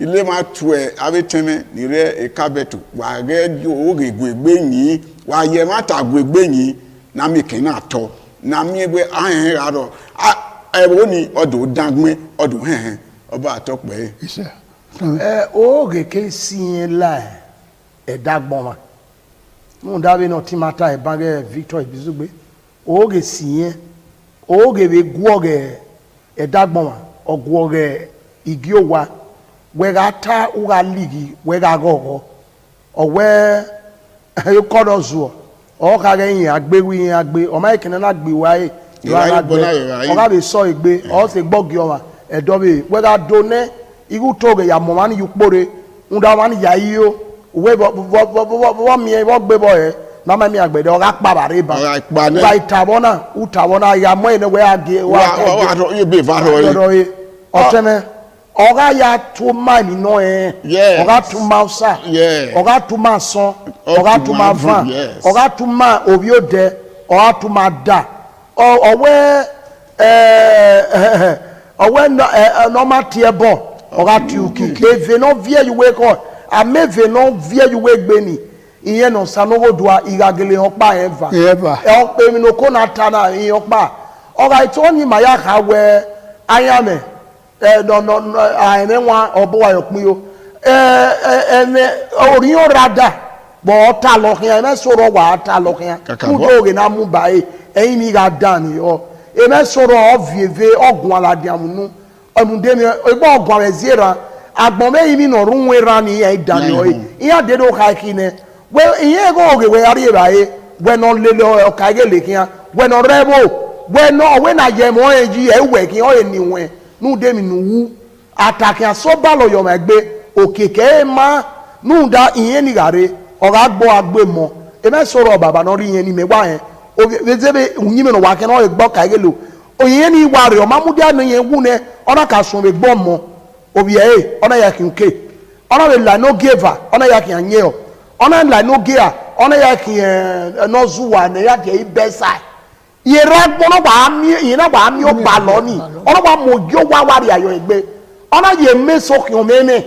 ilé máa tu ẹ abẹ́tẹ́mẹ́ nírẹ́ ẹ̀kábẹ́tò wà rẹ́ òórè gbègbè yìí wà yẹ má ta gbègbè yìí námi kìí náà tọ́ námi ẹgbẹ́ ahẹ́hẹ́ rà rọ ẹ̀rọ ni ọdún dágbẹ́ ọdún hẹ́hẹ́ ọba àtọ́pẹ́. òórè ké sí yẹn láì ẹ̀dá gbọ́n wa mú dábẹ́ náà tí máa ta ẹ̀bá rẹ̀ Victor Ibizugbe òórè sí yẹn òórè bẹ gbọ́ rẹ̀ ẹ̀dá gbọ́n wa ọ̀gbọ́ rẹ̀ igi òwa wega ta uga ligi wega gogo owe kodo zuo o ka ge yin agbe o ma ikene na gbe wa e o ga be so igbe o se gbogi o ma edo be wega do ne igu toge ya mo mani yupore unda mani ya iyo we bo mi e bo gbe bo e na ma mi agbede o ga pa bare ba wa itabona ya mo ene we age wa ye be va ro e o teme ọ̀gá ya tó máa nínú ẹ̀ ọ̀gá tó máa sá ọ̀gá tó máa sán ọ̀gá tó máa vàn ọ̀gá tó máa òbí ó dẹ ọ̀gá tó máa dà ọ̀wẹ́ nọ́mà tiẹ̀ bọ̀ ọ̀gá tí o kì í èvè náà viẹ̀ yìí wé kọ́ àmẹ́vè náà viẹ̀ yìí wé gbé ni ìyẹn náà sanwó-dùà ìragele ọ̀pá ẹ̀ va èmi náà kó náà ta náà ìyẹn ọ̀pá ọ̀gá ètò ọ̀nì màá kà wẹ̀ ayámẹ̀ àìmẹ́wọ̀n ọ̀bọ̀wà ọ̀pìn o oríyàn rada bọ̀ ọ́ta lọ́kìá ẹ̀mẹ́ sọ̀rọ̀ wà á ta lọ́kìá kúndó òrè náà mú báyìí ẹ̀yìn ní ra dà ní ọ ẹ̀mẹ́ sọ̀rọ̀ ọ̀vìẹ̀vẹ̀ ọ̀gùn aládìàmúnú ọ̀nùdẹ́mi ẹgbẹ́ ọ̀gùn rẹ̀ zéra àgbọ̀n mẹ́yìn mi nà ọ̀rùn wẹ̀ra ní ẹ̀ dàní ọ̀ ìyá dédé ọ̀ka ẹ̀kí ni ìyẹn ẹ̀kọ́ òrè wẹ̀ arí ìbáyé wẹ̀nà lélẹ̀ ọ̀ka ẹ̀gẹ́ lèkìá wẹ̀nà rẹ́bò wẹ̀nà ọ̀wẹ́nà yẹmọ̀ ẹ̀jì ẹ̀wẹ̀ kí ọ̀ ẹ̀nìwẹ̀ nùdẹ́mi nùwú àtàkì àsọ́bàlọ̀ yọ̀mọ̀ ẹgbẹ́ òkèkè ẹ̀ máa nùdá ìyẹn nìyàrá ọ̀gá gbọ́ agbé mọ́ ẹ̀mẹ́ sọ̀rọ̀ bàbá náà rí yẹn ní mẹ́gbà yẹn òbí òyìn mìíràn wà kẹ́nà ọ̀gbọ́ kàgé lò òyìn ní ìwà rẹ̀ ọ̀ma múdí àná yẹn wú nẹ ọ̀nà kà sùn rẹ̀ gbọ́ mọ́ òbí ẹ̀ ọ̀nà yà kì ń ké ọ̀nà rẹ̀ là ní ó gé va ọ̀nà yà kì ń yẹ ọ ọ̀nà là ní ó gé à ọ̀nà yà kì ń nọ́ọ̀zù wà ní yà kì ń bẹ́ sáì yẹra ọ̀nà wà á mi ó bà lọ ní ọ̀nà wà mọ̀ yó wá wà rí ayọ̀ ẹgbẹ́ ọ̀nà yẹ mẹ́sọ̀kì ọ̀mẹ́mẹ́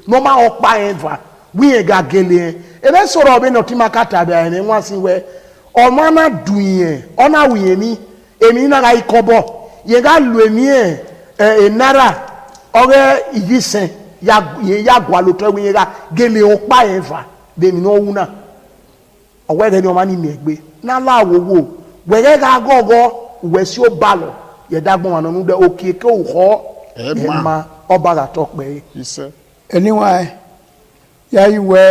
ní ọ̀ma ọ̀pá yẹn va wíyẹn ga gẹlẹ yẹn ebe sọ̀rọ̀ ọbẹ náà tí ma ká tàbí àyẹn ní wọn sí wẹ ọmọ náà dùn yẹn ọ̀nà wìyẹn mi èmi náà ká ikọ̀ bọ̀ yẹn ká lu èmi yẹn náírà ọ̀rẹ́ ìyísẹ̀ yẹn yà gbọ́ àlòtọ́ wíyẹn ká gẹlẹ ọ̀pá yẹn fà bẹ́ẹ̀ni náà wú náà ọ̀wẹ́ rẹ ni ọmọ ní mi ẹgbẹ́ náà láwòwò wẹ̀rẹ́ ká gọ́gọ́ wẹ̀ sí ó bá lọ yẹ dágbọ́n wà nínú dẹ òkè kó họ́ ẹ̀ má ọba àtọ́ pẹ́ anyway yaiwe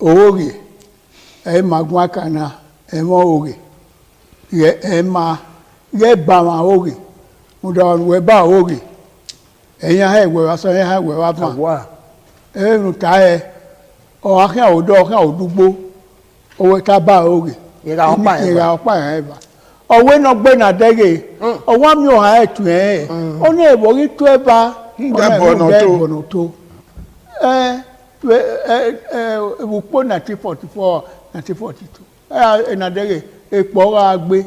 oge e magwa kana e mo oge ye e ma ye ba ma oge muda we ba oge e yan he we wa so yan he we wa fa e nu ta e o akin odo akin odugbo o we ta ba oge ye ga opa e ba o we no gbe na dege o wa mi o ha e tu e o ni e bo ri tu e ba Nga bono to. Ukpo 1944, 1942. Enadere, Ekpora Agbe,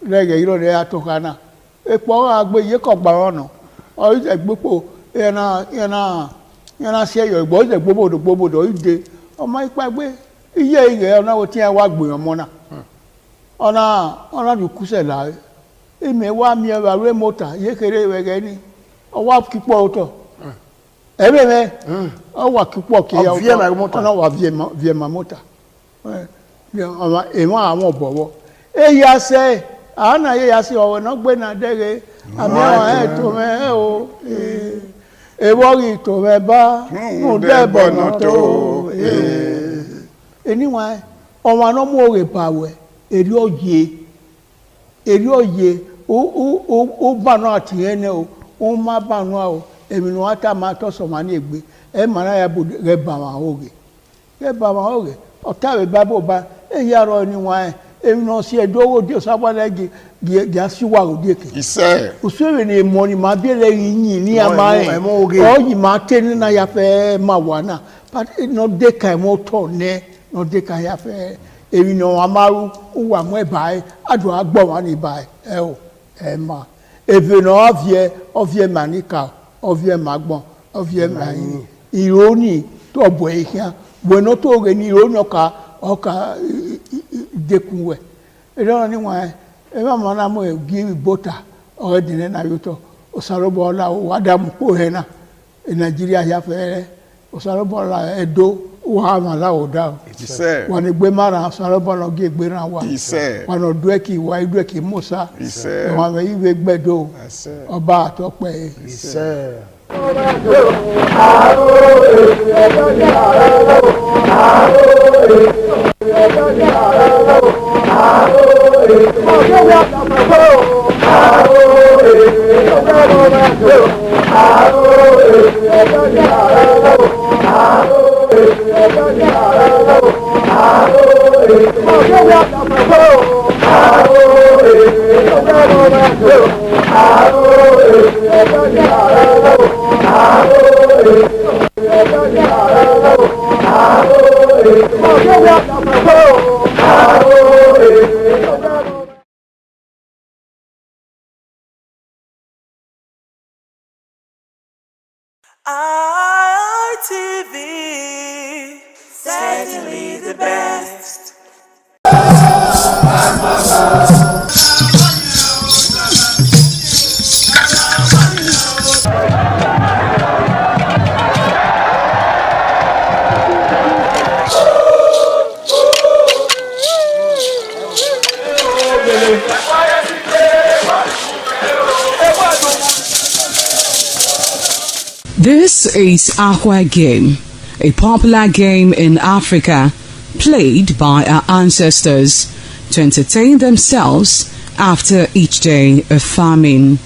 Rege, you know, they are Tokana. Ekpora Agbe, Yekok Barono, or is a Bupo, Yana say your boys, the Bobo, the day. Oh, my Pagbe, yeah, now what I work with your mona. Ona, you could say, it may want me a remote, Yekere again, or what keep auto. Everywhere, our kick via my motor, via my motor. Emma, more bobo. Ya say, Anna, yes, you are not going to day. I'm not to me, a worry to me, no, anyway, on one more power, a ye, oh, Banati, oh, my Banwao. Eminuata mato somani egbe e mara ya bu reba ma oge otawe babo ba e yaro ni wa e no si edowo di osabale gi asiwa odeke ise uswe ni moni ma bi le yin ni amare o yi ma teni na ya fe ma wana but no de kai mo to ne no de kai ya fe emi no amaru uwa mo e bai adu agbo wa ni bai e o e ma eve no ovie manika ovie magbon ovie mai ironi to boy here bueno to ge ni ironi oka dekunwe e don ni wa e ma mana mo give bota o dine na yuto osarobo la o adam po he na e Nigeria ya fe osarobo la edo wa ma la o da ise wa ni gbe mara osarobo lo ge gbe ran wa ise wa no dueki wa dueki musa ise wa me iwe gbedo ọba atope ise ITV, certainly the best. This is Aqua Game, a popular game in Africa played by our ancestors to entertain themselves after each day of farming.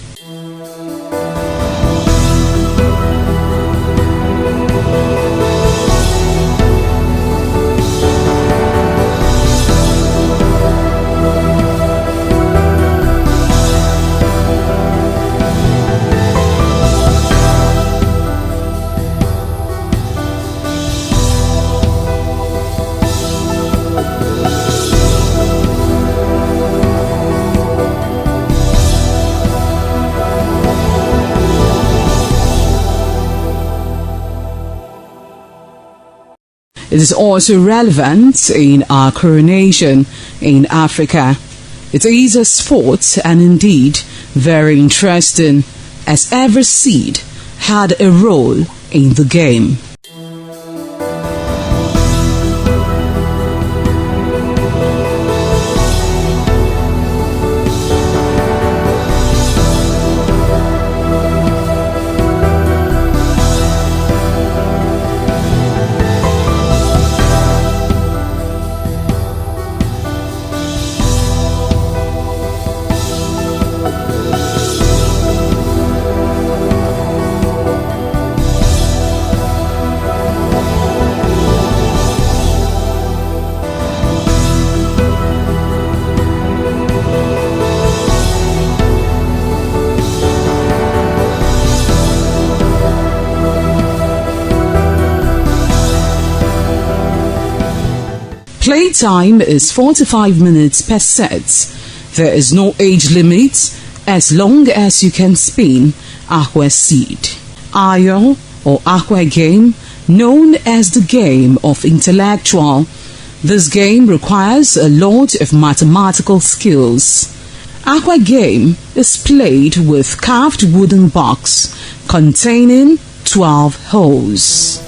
It is also relevant in our coronation in Africa. It is a sport and indeed very interesting, as every seed had a role in the game. Playtime is 45 minutes per set. There is no age limit as long as you can spin Akwa seed. Ayo or Akwa game, known as the game of intellectual. This game requires a lot of mathematical skills. Akwa game is played with carved wooden box containing 12 holes.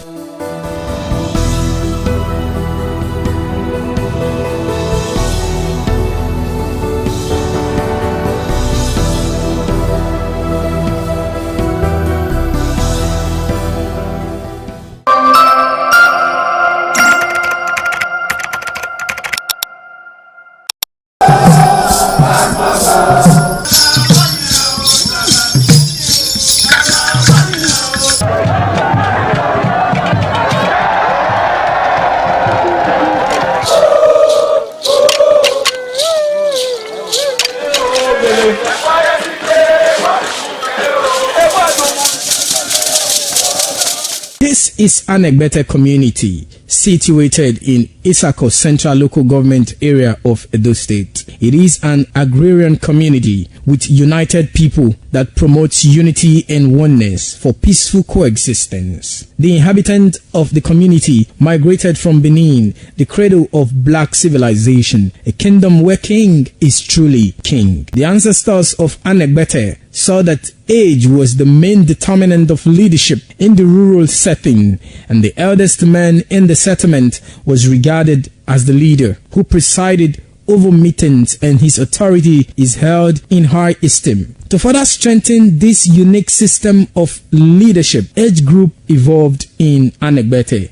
This is Anegbete community situated in Isako Central Local Government Area of Edo State. It is an agrarian community with united people that promotes unity and oneness for peaceful coexistence. The inhabitants of the community migrated from Benin, the cradle of black civilization, a kingdom where king is truly king. The ancestors of Anegbete saw that age was the main determinant of leadership in the rural setting, and the eldest man in the settlement was regarded as the leader who presided over meetings, and his authority is held in high esteem. To further strengthen this unique system of leadership, age group evolved in Anegbete.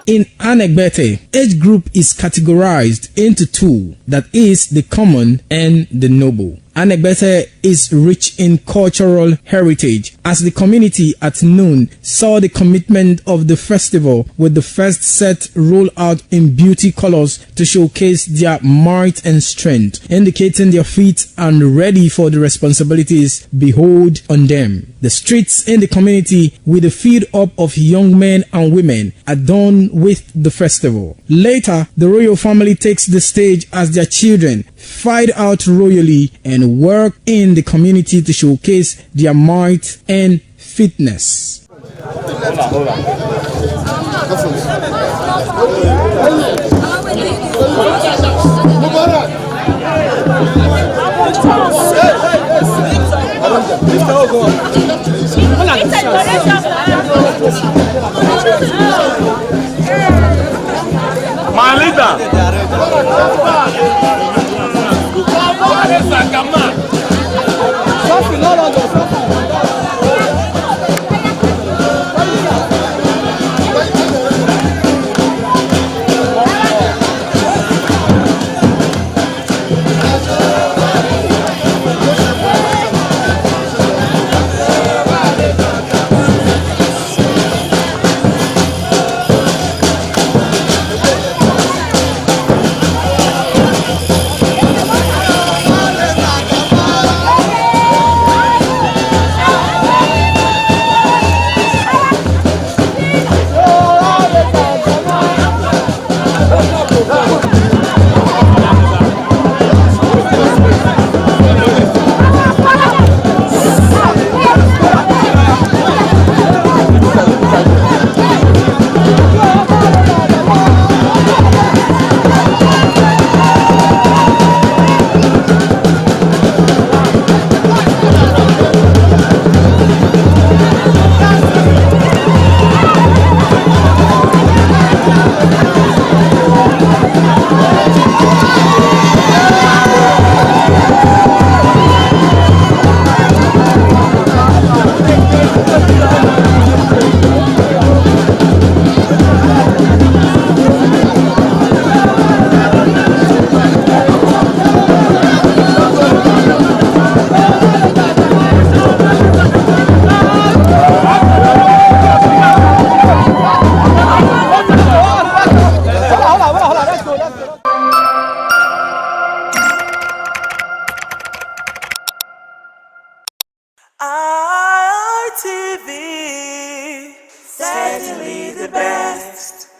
In Anegbete, age group is categorized into two, that is the common and the noble. Anegbete is rich in cultural heritage, as the community at noon saw the commitment of the festival with the first set roll out in beauty colors to showcase their might and strength, indicating their feet and ready for the responsibilities behold on them. The streets in the community with a feed up of young men and women adorned with the festival. Later, the royal family takes the stage as their children fight out royally and work in the community to showcase their might and fitness. My leader. Simply the best.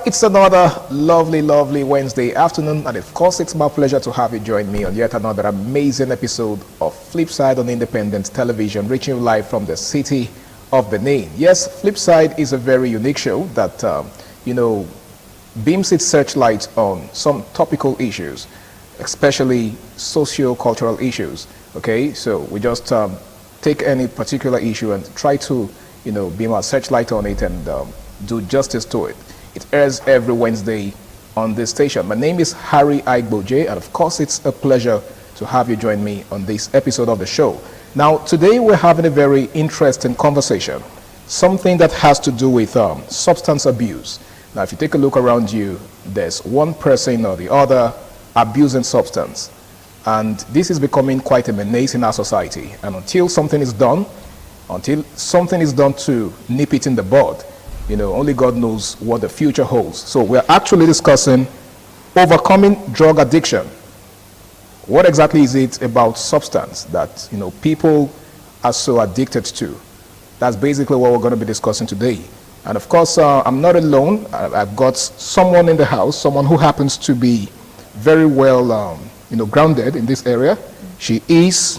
It's another lovely Wednesday afternoon, and of course it's my pleasure to have you join me on yet another amazing episode of Flipside on Independent Television, reaching you live from the city of Benin. Yes, Flipside is a very unique show that, beams its searchlight on some topical issues, especially socio-cultural issues. Okay, so we just take any particular issue and try to, beam our searchlight on it and do justice to it. It airs every Wednesday on this station. My name is Harry Aigboje, and of course it's a pleasure to have you join me on this episode of the show. Now, today we're having a very interesting conversation, something that has to do with substance abuse. Now, if you take a look around you, there's one person or the other abusing substance, and this is becoming quite a menace in our society. And until something is done to nip it in the bud, only God knows what the future holds. So we're actually discussing overcoming drug addiction. What exactly is it about substance that, people are so addicted to? That's basically what we're going to be discussing today. And of course, I'm not alone. I've got someone in the house, someone who happens to be very well, grounded in this area. She is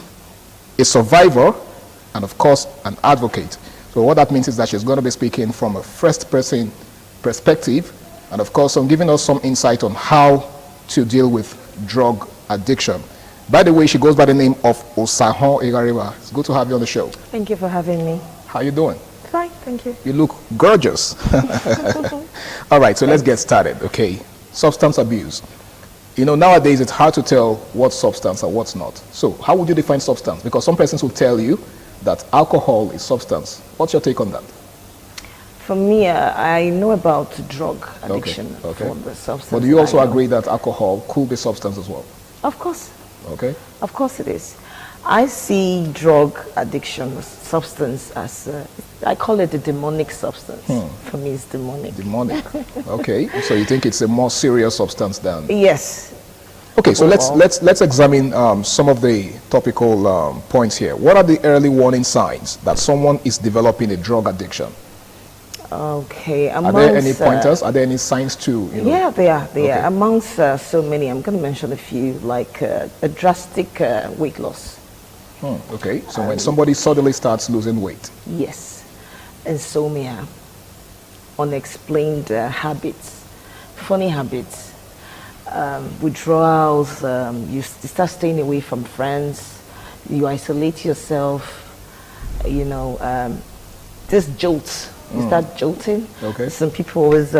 a survivor and of course an advocate. So what that means is that she's going to be speaking from a first-person perspective, and of course, giving us some insight on how to deal with drug addiction. By the way, she goes by the name of Osahon Igariba. It's good to have you on the show. Thank you for having me. How are you doing? Fine, thank you. You look gorgeous. All right, so let's get started, okay? Substance abuse. Nowadays it's hard to tell what's substance and what's not. So how would you define substance? Because some persons will tell you that alcohol is substance. What's your take on that? For me, I know about drug addiction okay. for the substance. But do you also agree that alcohol could be substance as well? Of course. Okay. Of course it is. I see drug addiction substance as, I call it a demonic substance. For me, it's demonic. Demonic. Okay. So you think it's a more serious substance than? Yes. Okay, so let's examine some of the topical points here. What are the early warning signs that someone is developing a drug addiction? Okay, are there any pointers? Are there any signs to? Yeah, they are. They are amongst so many. I'm going to mention a few, like a drastic weight loss. Okay, so when somebody suddenly starts losing weight. Yes, insomnia, unexplained habits, funny habits. Withdrawals, you start staying away from friends, you isolate yourself, just jolts. You start jolting. Okay. Some people always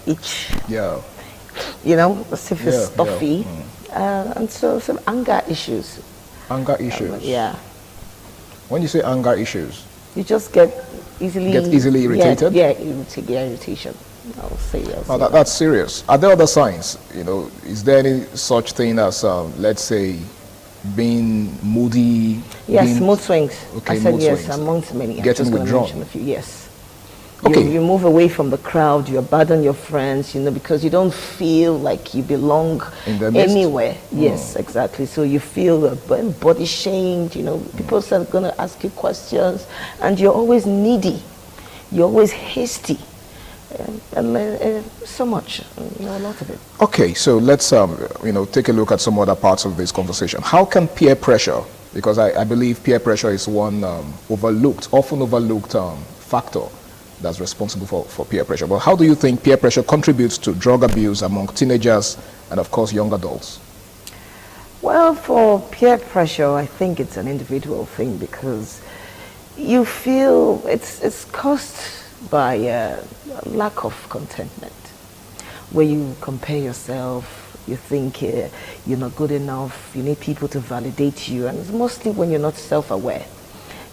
itch. Yeah. As if it's stuffy. And so some anger issues. Anger issues? Yeah. When you say anger issues? You just get easily irritated? Yeah, irritation. I'll say yes. Oh, that's serious. Are there other signs? Is there any such thing as, let's say, being moody? Yes, mood swings. Okay, I said mood yes, swings. amongst many. Getting withdrawn. Mention a few. Yes. Okay. You move away from the crowd. You abandon your friends. Because you don't feel like you belong anywhere. Yes, exactly. So you feel body shamed. People are going to ask you questions, and you're always needy. You're always hasty. And so much, a lot of it. Okay, so let's take a look at some other parts of this conversation. How can peer pressure, because I believe peer pressure is one often overlooked factor that's responsible for peer pressure. But how do you think peer pressure contributes to drug abuse among teenagers and of course young adults? Well, for peer pressure, I think it's an individual thing because you feel it's caused by lack of contentment, where you compare yourself, you think you're not good enough, you need people to validate you, and it's mostly when you're not self-aware.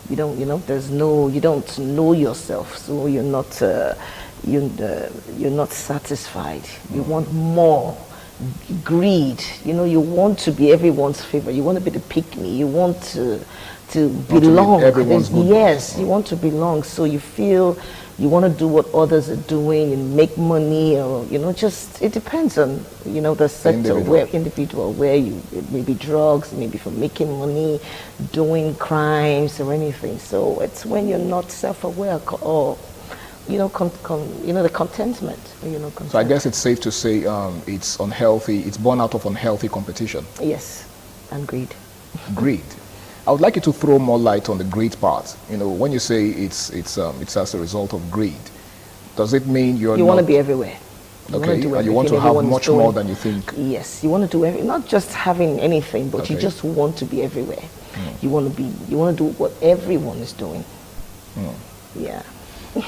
You don't, you don't know yourself, so you're not, you're not satisfied. You want more. Greed, you want to be everyone's favorite. You want to be the pick-me. You want to belong. Yes, you want to belong. So you feel you want to do what others are doing and make money, or just it depends on the sector, where you, it may be drugs, maybe for making money, doing crimes or anything. So it's when you're not self-aware or the contentment. So I guess it's safe to say it's unhealthy. It's born out of unhealthy competition. Yes, and greed. Greed. I would like you to throw more light on the greed part. When you say it's as a result of greed, does it mean you want to be everywhere? Okay, and you want to have much more than you think. Yes, you want to do not just having anything, but you just want to be everywhere. You want to do what everyone is doing. Yeah.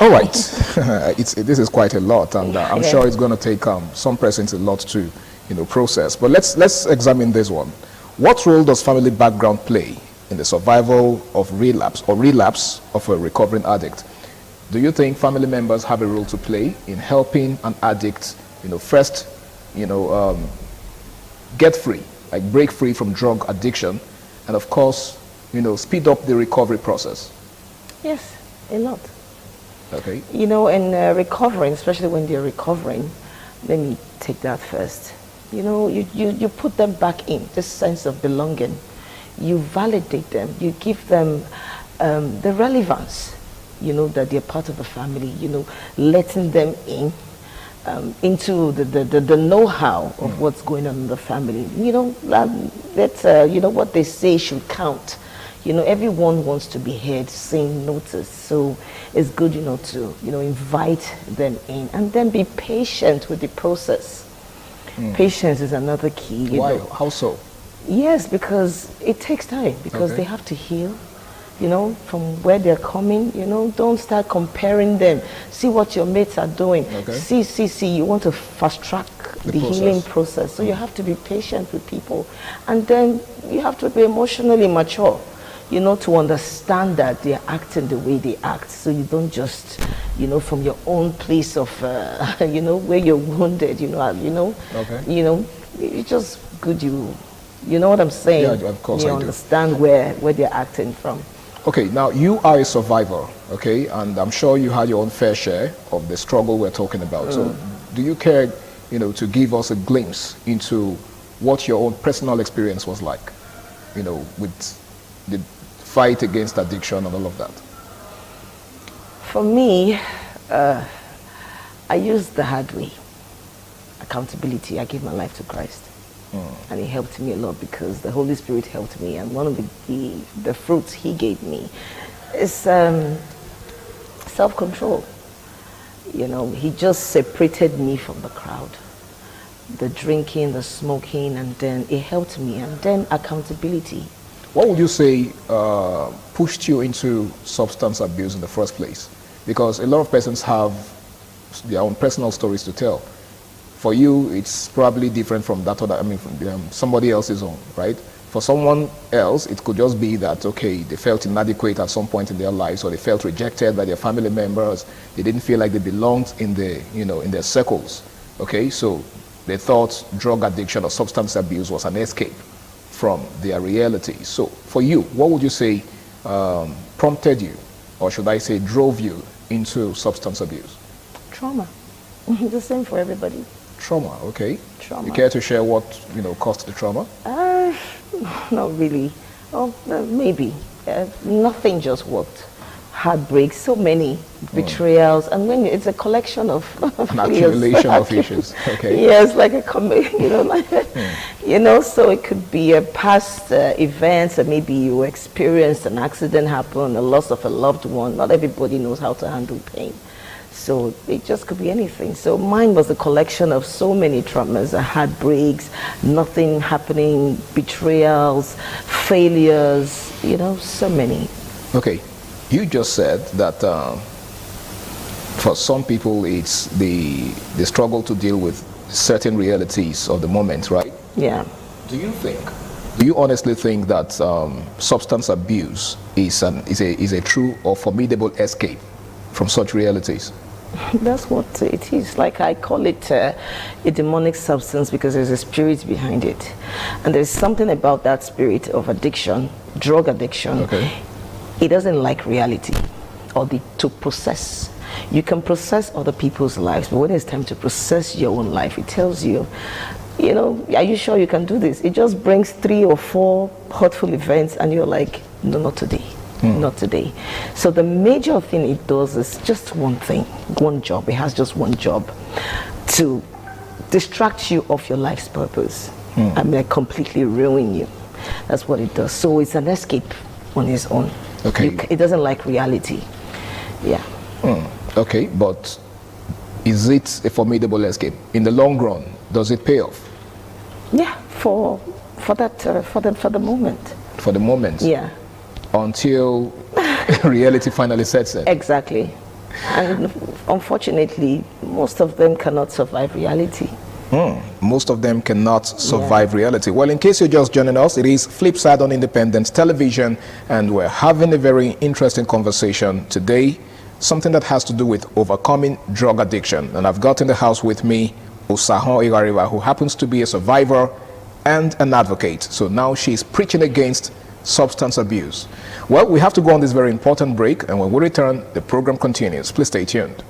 All right, this is quite a lot, and I'm sure it's going to take some persons a lot to process. But let's examine this one. What role does family background play in the survival of relapse of a recovering addict? Do you think family members have a role to play in helping an addict, first, get free, like break free from drug addiction, and of course, speed up the recovery process? Yes, a lot. Okay. In recovering, especially when they're recovering, let me take that first. You put them back in this sense of belonging. You validate them. You give them the relevance, that they're part of a family, letting them in into the know-how of what's going on in the family. What they say should count. Everyone wants to be heard, seen, noticed. So it's good, to, invite them in and then be patient with the process. Patience is another key. Why? How so? Yes, because it takes time, because they have to heal, from where they're coming. Don't start comparing them. See what your mates are doing. See, you want to fast track the healing process. So you have to be patient with people. And then you have to be emotionally mature, to understand that they're acting the way they act. So you don't just, from your own place of, where you're wounded, it's just good you know what I'm saying? Yeah, of course I do. You understand where they're acting from. Okay, now you are a survivor, okay, and I'm sure you had your own fair share of the struggle we're talking about. So do you care, to give us a glimpse into what your own personal experience was like, with the fight against addiction and all of that? For me, I used the hard way. Accountability. I gave my life to Christ. And it helped me a lot because the Holy Spirit helped me, and one of the fruits he gave me is self-control. He just separated me from the crowd, the drinking, the smoking, and then it helped me, and then accountability. What would you say pushed you into substance abuse in the first place? Because a lot of persons have their own personal stories to tell. For you, it's probably different from that other, from somebody else's own, right? For someone else, it could just be that, okay, they felt inadequate at some point in their lives, or they felt rejected by their family members. They didn't feel like they belonged in in their circles, okay? So they thought drug addiction or substance abuse was an escape from their reality. So for you, what would you say prompted you, or should I say drove you into substance abuse? Trauma. The same for everybody. Trauma, okay. Trauma. You care to share what, caused the trauma? Not really. Oh, maybe. Nothing just worked. Heartbreak, so many betrayals, and when it's a collection of an accumulation of issues. Okay. Yes, like so it could be a past events, or maybe you experienced an accident happen, a loss of a loved one. Not everybody knows how to handle pain. So it just could be anything. So mine was a collection of so many traumas, heartbreaks, nothing happening, betrayals, failures, so many. Okay, you just said that for some people it's the struggle to deal with certain realities of the moment, right? Yeah. Do you think do you honestly think that substance abuse is a true or formidable escape from such realities? That's what it is. Like I call it a demonic substance because there's a spirit behind it. And there's something about that spirit of addiction, drug addiction. Okay. It doesn't like reality or to process. You can process other people's lives, but when it's time to process your own life, it tells you, you know, are you sure you can do this? It just brings 3 or 4 hurtful events and you're like, no, not today. Not today. So the major thing it does is just one thing, one job. It has just one job to distract you of your life's purpose. I mean, completely ruin you. That's what it does. So it's an escape on its own. Okay. It doesn't like reality. Yeah. Okay, but is it a formidable escape? In the long run, does it pay off? Yeah, for the moment. For the moment? Yeah. Until reality finally sets in. Exactly. And unfortunately, most of them cannot survive reality. Most of them cannot survive reality. Well, in case you're just joining us, it is Flipside on Independent Television, and we're having a very interesting conversation today, something that has to do with overcoming drug addiction. And I've got in the house with me Osahon Igariwa, who happens to be a survivor and an advocate. So now she's preaching against substance abuse. Well, we have to go on this very important break, and when we return, the program continues. Please stay tuned.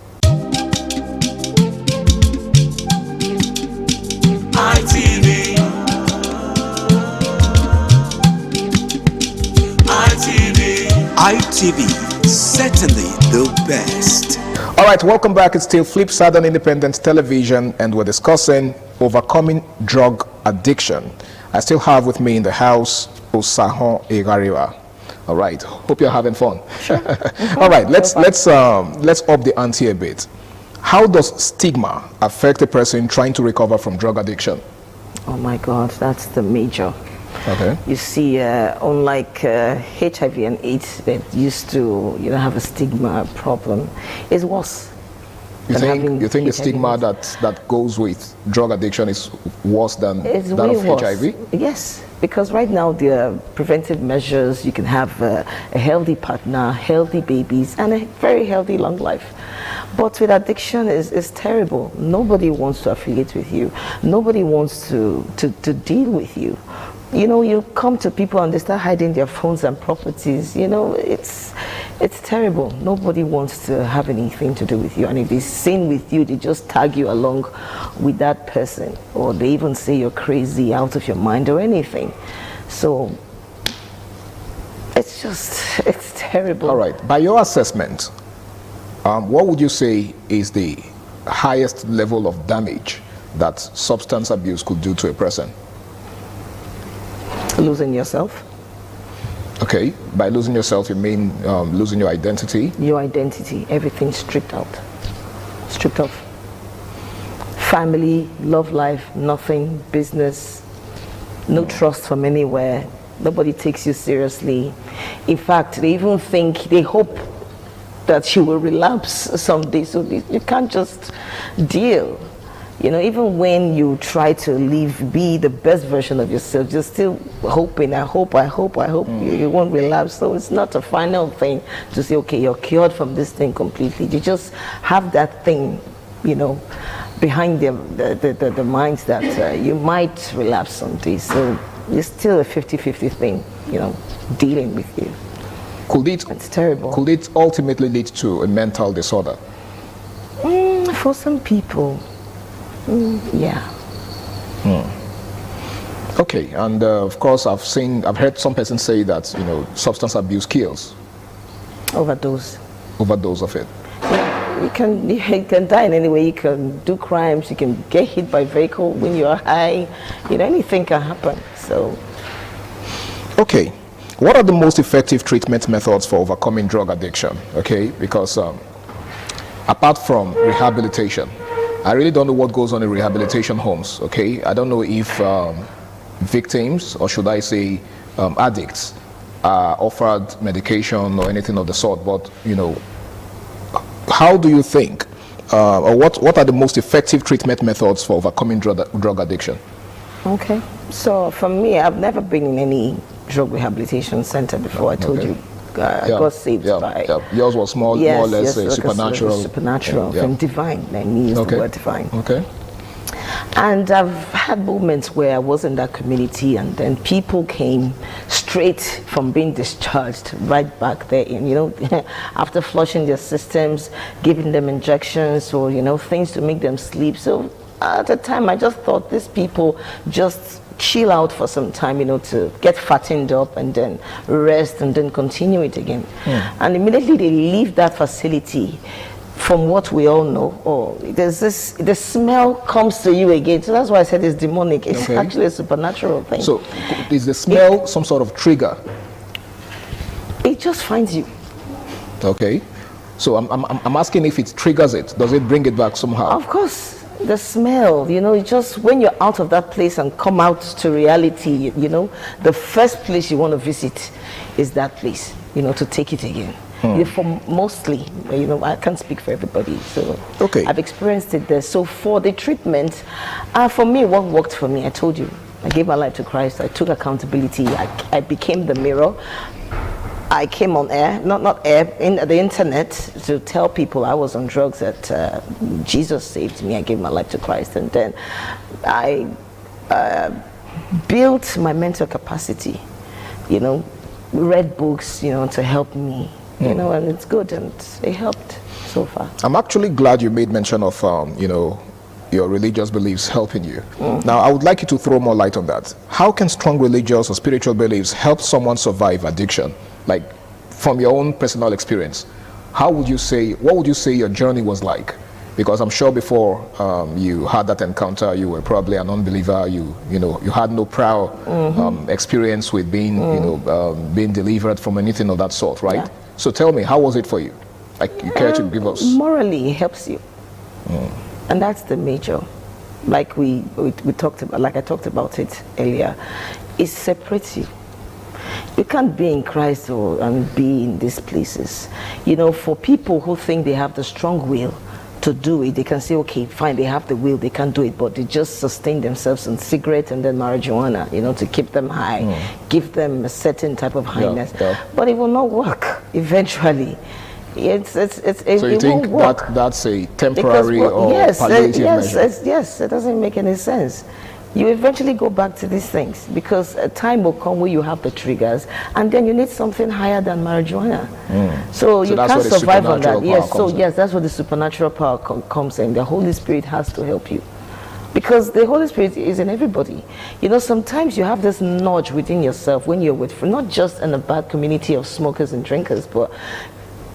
ITV, certainly the best. All right, welcome back. It's still Flipside on Independent Television, and we're discussing overcoming drug addiction. I still have with me in the house Osahon Igariwa. All right, hope you're having fun. Sure. All right, let's up the ante a bit. How does stigma affect a person trying to recover from drug addiction? Oh my God, that's the major. Okay. You see, unlike HIV and AIDS that used to, have a stigma problem, it's worse. You think the stigma that goes with drug addiction is worse than that of worse. HIV? Yes, because right now there are preventive measures. You can have a healthy partner, healthy babies, and a very healthy long life. But with addiction, it's terrible. Nobody wants to affiliate with you. Nobody wants to deal with you. You come to people and they start hiding their phones and properties. It's terrible. Nobody wants to have anything to do with you. And if they're seen with you, they just tag you along with that person. Or they even say you're crazy, out of your mind or anything. So it's terrible. All right. By your assessment, what would you say is the highest level of damage that substance abuse could do to a person? Losing yourself. Okay, by losing yourself, you mean losing your identity? Your identity, everything stripped out. Stripped off. Family, love life, nothing, business, no trust from anywhere. Nobody takes you seriously. In fact, they even they hope that you will relapse someday, so you can't just deal. Even when you try to be the best version of yourself, you're still hoping, I hope you won't relapse. So it's not a final thing to say, okay, you're cured from this thing completely. You just have that thing, behind the minds that you might relapse someday. So it's still a 50-50 thing, dealing with you. It's terrible. Could it ultimately lead to a mental disorder? For some people. Yeah. Okay, and of course I've heard some persons say that substance abuse kills. Overdose of it. Yeah, you can die in any way. You can do crimes. You can get hit by a vehicle when you are high. Anything can happen. So. Okay, what are the most effective treatment methods for overcoming drug addiction? Okay, because apart from rehabilitation, I really don't know what goes on in rehabilitation homes, okay? I don't know if victims, or should I say addicts, are offered medication or anything of the sort, but, how do you think, or what are the most effective treatment methods for overcoming drug addiction? Okay. So for me, I've never been in any drug rehabilitation center before. I told you. I got saved by. Yours was more or less supernatural. Supernatural, from divine. I use the word divine. Okay. And I've had moments where I was in that community, and then people came straight from being discharged right back there in, after flushing their systems, giving them injections or, things to make them sleep. So at the time, I just thought these people just chill out for some time, to get fattened up and then rest and then continue it again. And immediately they leave that facility. From what we all know, the smell comes to you again. So that's why I said it's demonic. It's actually a supernatural thing. So is the smell some sort of trigger? It just finds you. Okay. So I'm asking if it triggers it. Does it bring it back somehow? Of course. The smell, just when you're out of that place and come out to reality, the first place you want to visit is that place, to take it again. For mostly, I can't speak for everybody, so I've experienced it there. So for the treatment, for me, what worked for me, I told you, I gave my life to Christ. I took accountability. I became the mirror. I came on air, not air, in the internet to tell people I was on drugs, that Jesus saved me. I gave my life to Christ, and then I built my mental capacity. Read books, to help me. And it's good, and it helped so far. I'm actually glad you made mention of, your religious beliefs helping you. Now, I would like you to throw more light on that. How can strong religious or spiritual beliefs help someone survive addiction? Like, from your own personal experience, what would you say your journey was like? Because I'm sure before you had that encounter, you were probably an unbeliever. You had no prior experience with being, being delivered from anything of that sort, right? Yeah. So tell me, how was it for you? Like, you care to give us? Morally, it helps you, and that's the major. Like we talked about, like I talked about it earlier. It separates you. You can't be in Christ and be in these places. For people who think they have the strong will to do it, they can say, okay, fine, they have the will, they can do it, but they just sustain themselves on cigarette and then marijuana, to keep them high, give them a certain type of highness. But it will not work eventually. So you think that's a temporary or palliative measure? Yes, it doesn't make any sense. You eventually go back to these things because a time will come where you have the triggers, and then you need something higher than marijuana. So you can't survive on that. Yes, that's where the supernatural power comes in. The Holy Spirit has to help you, because the Holy Spirit is in everybody. Sometimes you have this nudge within yourself when you're with, not just in a bad community of smokers and drinkers, but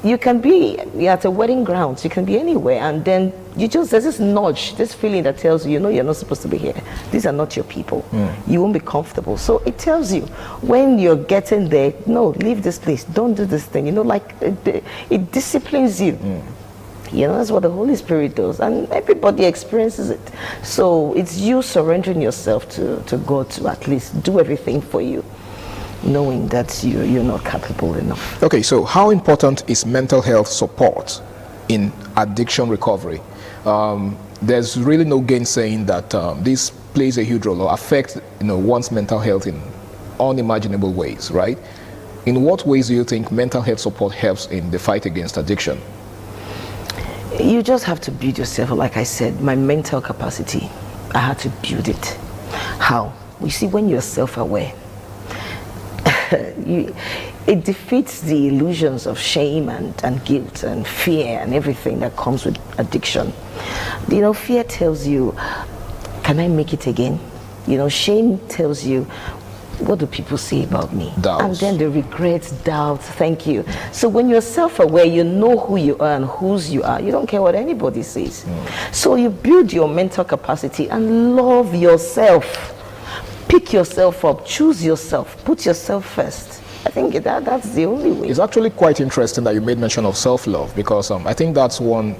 you can be at a wedding grounds, you can be anywhere, and then there's this nudge, this feeling that tells you, you're not supposed to be here. These are not your people. You won't be comfortable. So it tells you when you're getting there, no, leave this place, don't do this thing. It disciplines you. That's what the Holy Spirit does, and everybody experiences it. So it's you surrendering yourself to God to at least do everything for you, knowing that you're not capable enough. Okay, so how important is mental health support in addiction recovery? There's really no gainsaying that this plays a huge role or affects one's mental health in unimaginable ways, right? In what ways do you think mental health support helps in the fight against addiction? You just have to build yourself. Like I said, my mental capacity, I had to build it. How? You see, when you're self-aware, it defeats the illusions of shame and guilt and fear and everything that comes with addiction. Fear tells you, can I make it again? Shame tells you, what do people say about me? Doubts. And then the regrets, doubts, thank you. So when you're self-aware, you know who you are and whose you are. You don't care what anybody says. So you build your mental capacity and love yourself. Pick yourself up, choose yourself, put yourself first. I think that's the only way. It's actually quite interesting that you made mention of self-love, because I think that's one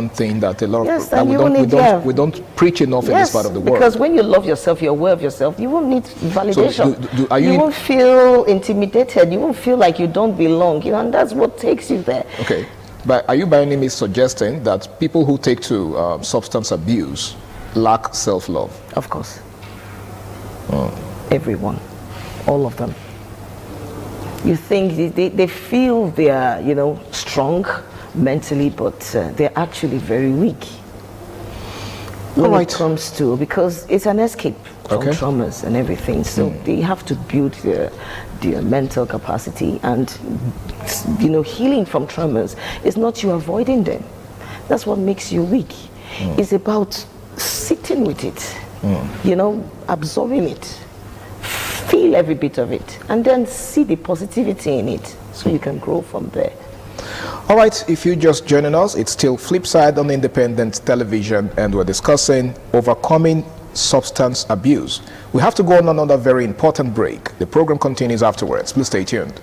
thing that a lot of that we don't preach enough in this part of the world. Because when you love yourself, you're aware of yourself, you won't need validation. So you won't feel intimidated, you won't feel like you don't belong, and that's what takes you there. Okay, but are you by any means suggesting that people who take to substance abuse lack self-love? Of course. Everyone, all of them. You think they feel they are, you know, strong mentally, but they're actually very weak when it comes to, because it's an escape from traumas and everything. So they have to build their mental capacity, and you know, healing from traumas is not you avoiding them. That's what makes you weak. It's about sitting with it, you know, absorbing it, feel every bit of it, and then see the positivity in it, so you can grow from there. All right, if you're just joining us, it's still Flipside on Independent Television, and we're discussing overcoming substance abuse. We have to go on another very important break. The program continues afterwards. Please stay tuned.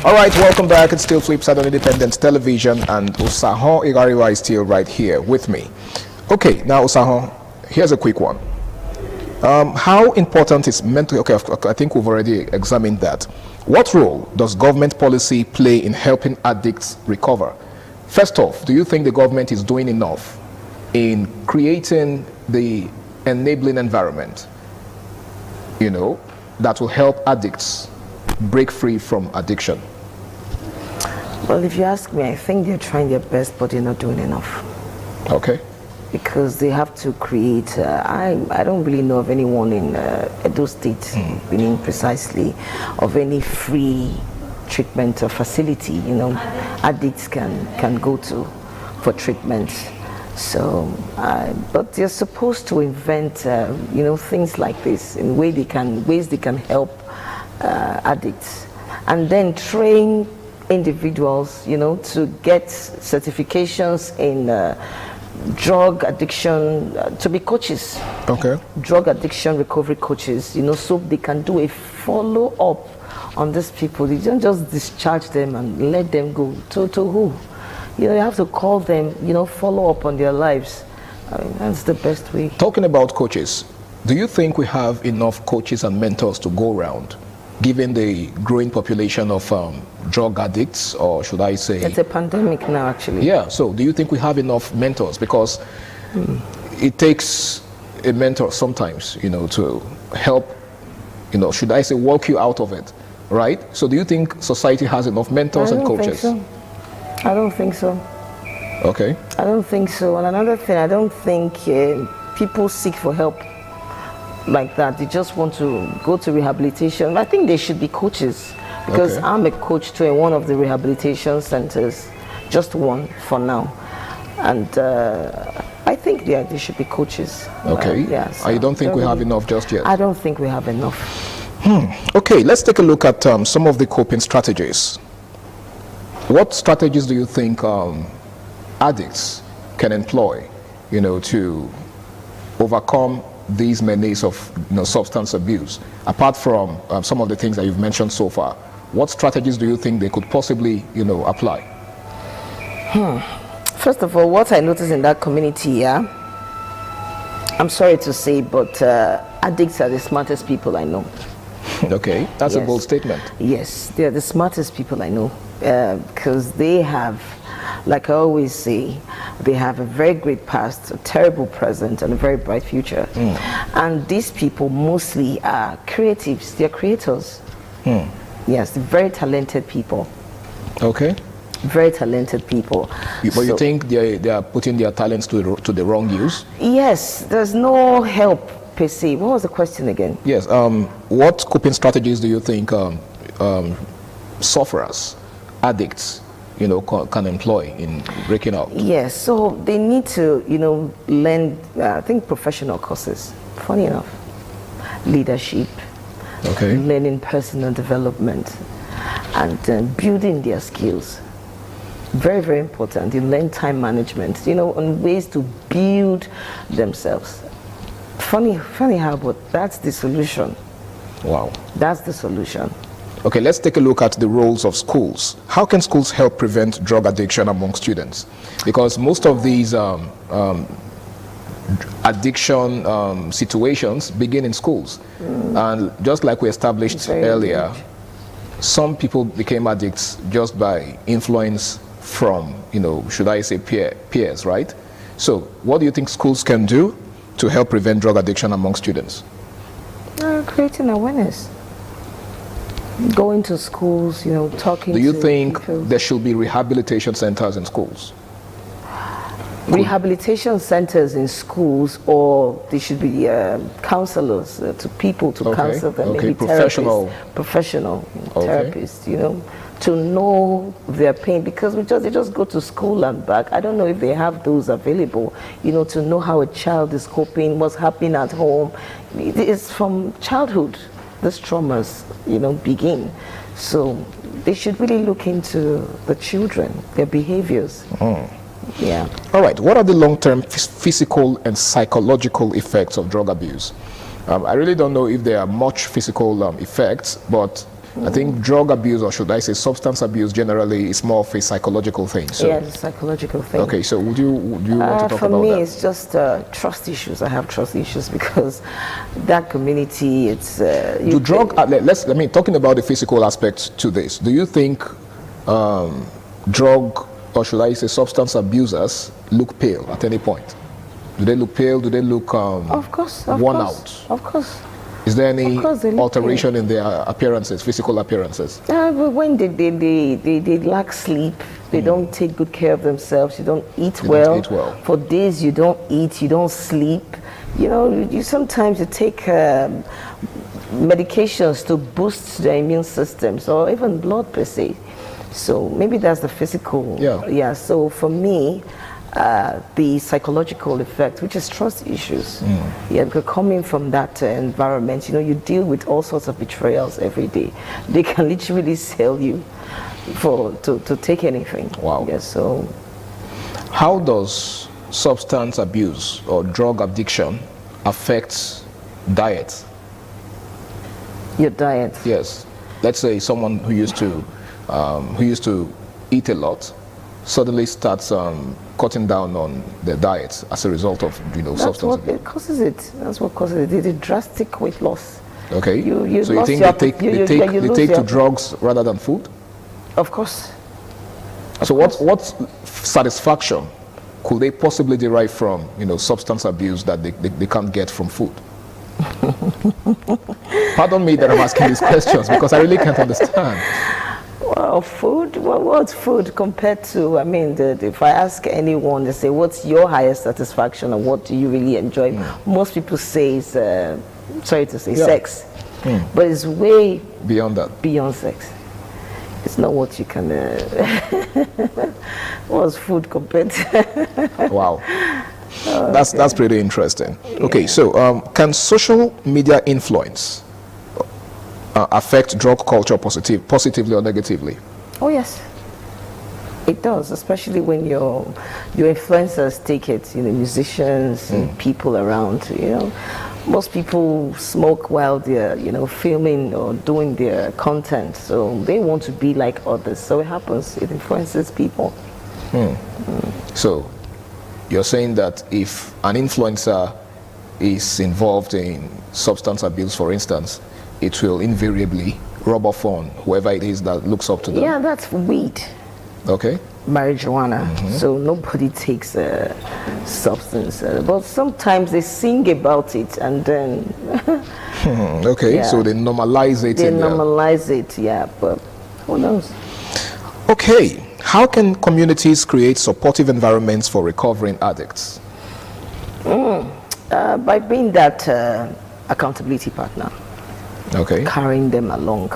All right, welcome back. It's still Flipside on Independent Television, and Osahon Igariwa is still right here with me. Okay, now Osahon, here's a quick one. How important is mental, I think we've already examined that. What role does government policy play in helping addicts recover? First off, do you think the government is doing enough in creating the enabling environment, you know, that will help addicts break free from addiction? Well, if you ask me, I think they're trying their best, but they're not doing enough. Okay. Because they have to create, I don't really know of anyone in Edo State, meaning precisely, of any free treatment or facility, you know, addicts can go to for treatment. So, but they're supposed to invent, you know, things like this in ways they can help addicts, and then train individuals, you know, to get certifications in drug addiction, to be coaches. Okay. Drug addiction recovery coaches, you know, so they can do a follow-up on these people. You don't just discharge them and let them go. To who? You know, you have to call them, you know, follow up on their lives. I mean, that's the best way. Talking about coaches, do you think we have enough coaches and mentors to go around, given the growing population of drug addicts, or should I say... It's a pandemic now, actually. Yeah, so do you think we have enough mentors? Because it takes a mentor sometimes, you know, to help, you know, should I say, walk you out of it, right? So do you think society has enough mentors and coaches? I don't think so. Okay. I don't think so. And another thing, I don't think people seek for help like that. They just want to go to rehabilitation. I think they should be coaches, because I'm a coach to one of the rehabilitation centers, just one for now, and I think they should be coaches. Okay. Yeah. So I don't think we have enough just yet. I don't think we have enough. Okay, let's take a look at some of the coping strategies. What strategies do you think addicts can employ, you know, to overcome these menace of, you know, substance abuse, apart from some of the things that you've mentioned so far? What strategies do you think they could possibly, you know, apply? First of all, what I noticed in that community, I'm sorry to say, but addicts are the smartest people I know. Okay, that's a bold statement. Yes, they're the smartest people I know, because they have, like I always say, they have a very great past, a terrible present, and a very bright future. And these people mostly are creatives. They're creators. Yes, very talented people. Okay. Very talented people. But you think they are putting their talents to the wrong use? Yes, there's no help per se. What was the question again? Yes. What coping strategies do you think sufferers, addicts, you know, can employ in breaking out? Yes, so they need to, you know, learn, I think, professional courses. Funny enough, leadership, learning personal development, and building their skills. Very, very important. You learn time management, you know, and ways to build themselves. Funny how, but that's the solution. Wow. That's the solution. Okay, let's take a look at the roles of schools. How can schools help prevent drug addiction among students? Because most of these addiction situations begin in schools. And just like we established earlier, some people became addicts just by influence from, should I say peers, right? So what do you think schools can do to help prevent drug addiction among students? Creating awareness. Going to schools, talking to Do you think people. there should be rehabilitation centers in schools? Rehabilitation centers in schools, or there should be counselors to people to counsel them, maybe professional therapists, to know their pain, because they just go to school and back. I don't know if they have those available, to know how a child is coping, what's happening at home. It's from childhood these traumas, begin. So they should really look into the children, their behaviors. Yeah. All right. What are the long-term physical and psychological effects of drug abuse? I really don't know if there are much physical effects, but I think drug abuse, or should I say substance abuse, generally is more of a psychological thing. So. Yeah, it's a psychological thing. Okay, so would you want to talk about that? For me, it's just trust issues. I have trust issues because that community, it's... talking about the physical aspect to this, do you think drug, or should I say substance abusers, look pale at any point? Do they look pale? Do they look of course, worn out? Of course. Is there any alteration in their appearances, physical appearances? But when they lack sleep, they don't take good care of themselves, you don't eat well. For days you don't eat, you don't sleep. You sometimes you take medications to boost the immune systems, or even blood per se. So maybe that's the physical. Yeah. So for me, the psychological effect, which is trust issues. Yeah, because coming from that environment, you deal with all sorts of betrayals every day. They can literally sell you to take anything. Wow. Yeah, so how does substance abuse or drug addiction affect diet? Your diet? Yes. Let's say someone who used to eat a lot suddenly starts cutting down on their diet as a result of substance abuse. It causes it. That's what causes it. It's a drastic weight loss. Okay. So you think they take to drugs rather than food? Of course. So what satisfaction could they possibly derive from substance abuse that they can't get from food? Pardon me that I'm asking these questions because I really can't understand. Well, food, what's food compared to, if I ask anyone, they say, what's your highest satisfaction or what do you really enjoy? Most people say it's, sex. But it's way beyond that. Beyond sex. It's not what you can, what's food compared to? Wow. That's pretty interesting. Yeah. Okay, so can social media influence affect drug culture positively or negatively? Oh yes, it does, especially when your influencers take it, musicians and people around, most people smoke while they're, filming or doing their content, so they want to be like others, so it happens, it influences people. So you're saying that if an influencer is involved in substance abuse, for instance, it will invariably rub off on whoever it is that looks up to them. Yeah, that's weed. Okay. Marijuana. So nobody takes a substance. But sometimes they sing about it and then... Okay, yeah. So they normalize it. They normalize it, yeah, but who knows? Okay. How can communities create supportive environments for recovering addicts? By being that accountability partner. Okay. Carrying them along,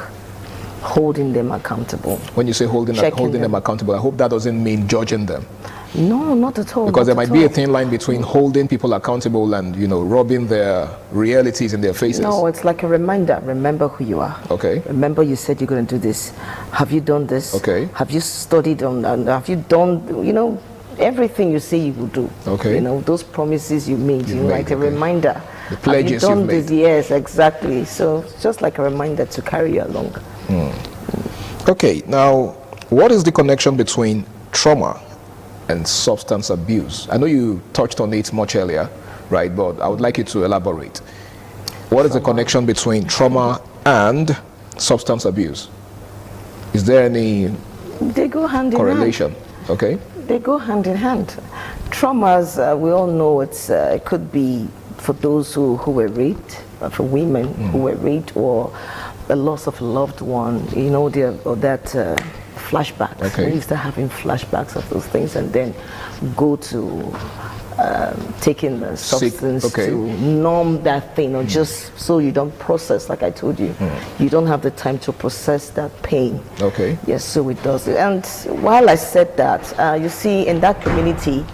holding them accountable. When you say holding them accountable, I hope that doesn't mean judging them. No, not at all. Because there might be a thin line between holding people accountable and, rubbing their realities in their faces. No, it's like a reminder. Remember who you are. Okay. Remember you said you're going to do this. Have you done this? Okay. Have you studied on, have you done, everything you say you will do. Okay. Those promises you made, like a reminder. The pledges have you you've done made. This? Yes, exactly. So it's just like a reminder to carry you along. Okay, now what is the connection between trauma and substance abuse? I know you touched on it much earlier, right? But I would like you to elaborate. What is the connection between trauma and substance abuse? Is there any they go hand correlation? In hand. Okay. They go hand in hand. Traumas, we all know it could be for those who were raped, for women who were raped, or the loss of a loved one, you know, that flashbacks. Okay. We start having flashbacks of those things and then go to taking the substance to numb that thing, or just so you don't process, like I told you. You don't have the time to process that pain. Okay. Yes, so it does. And while I said that, you see, in that community,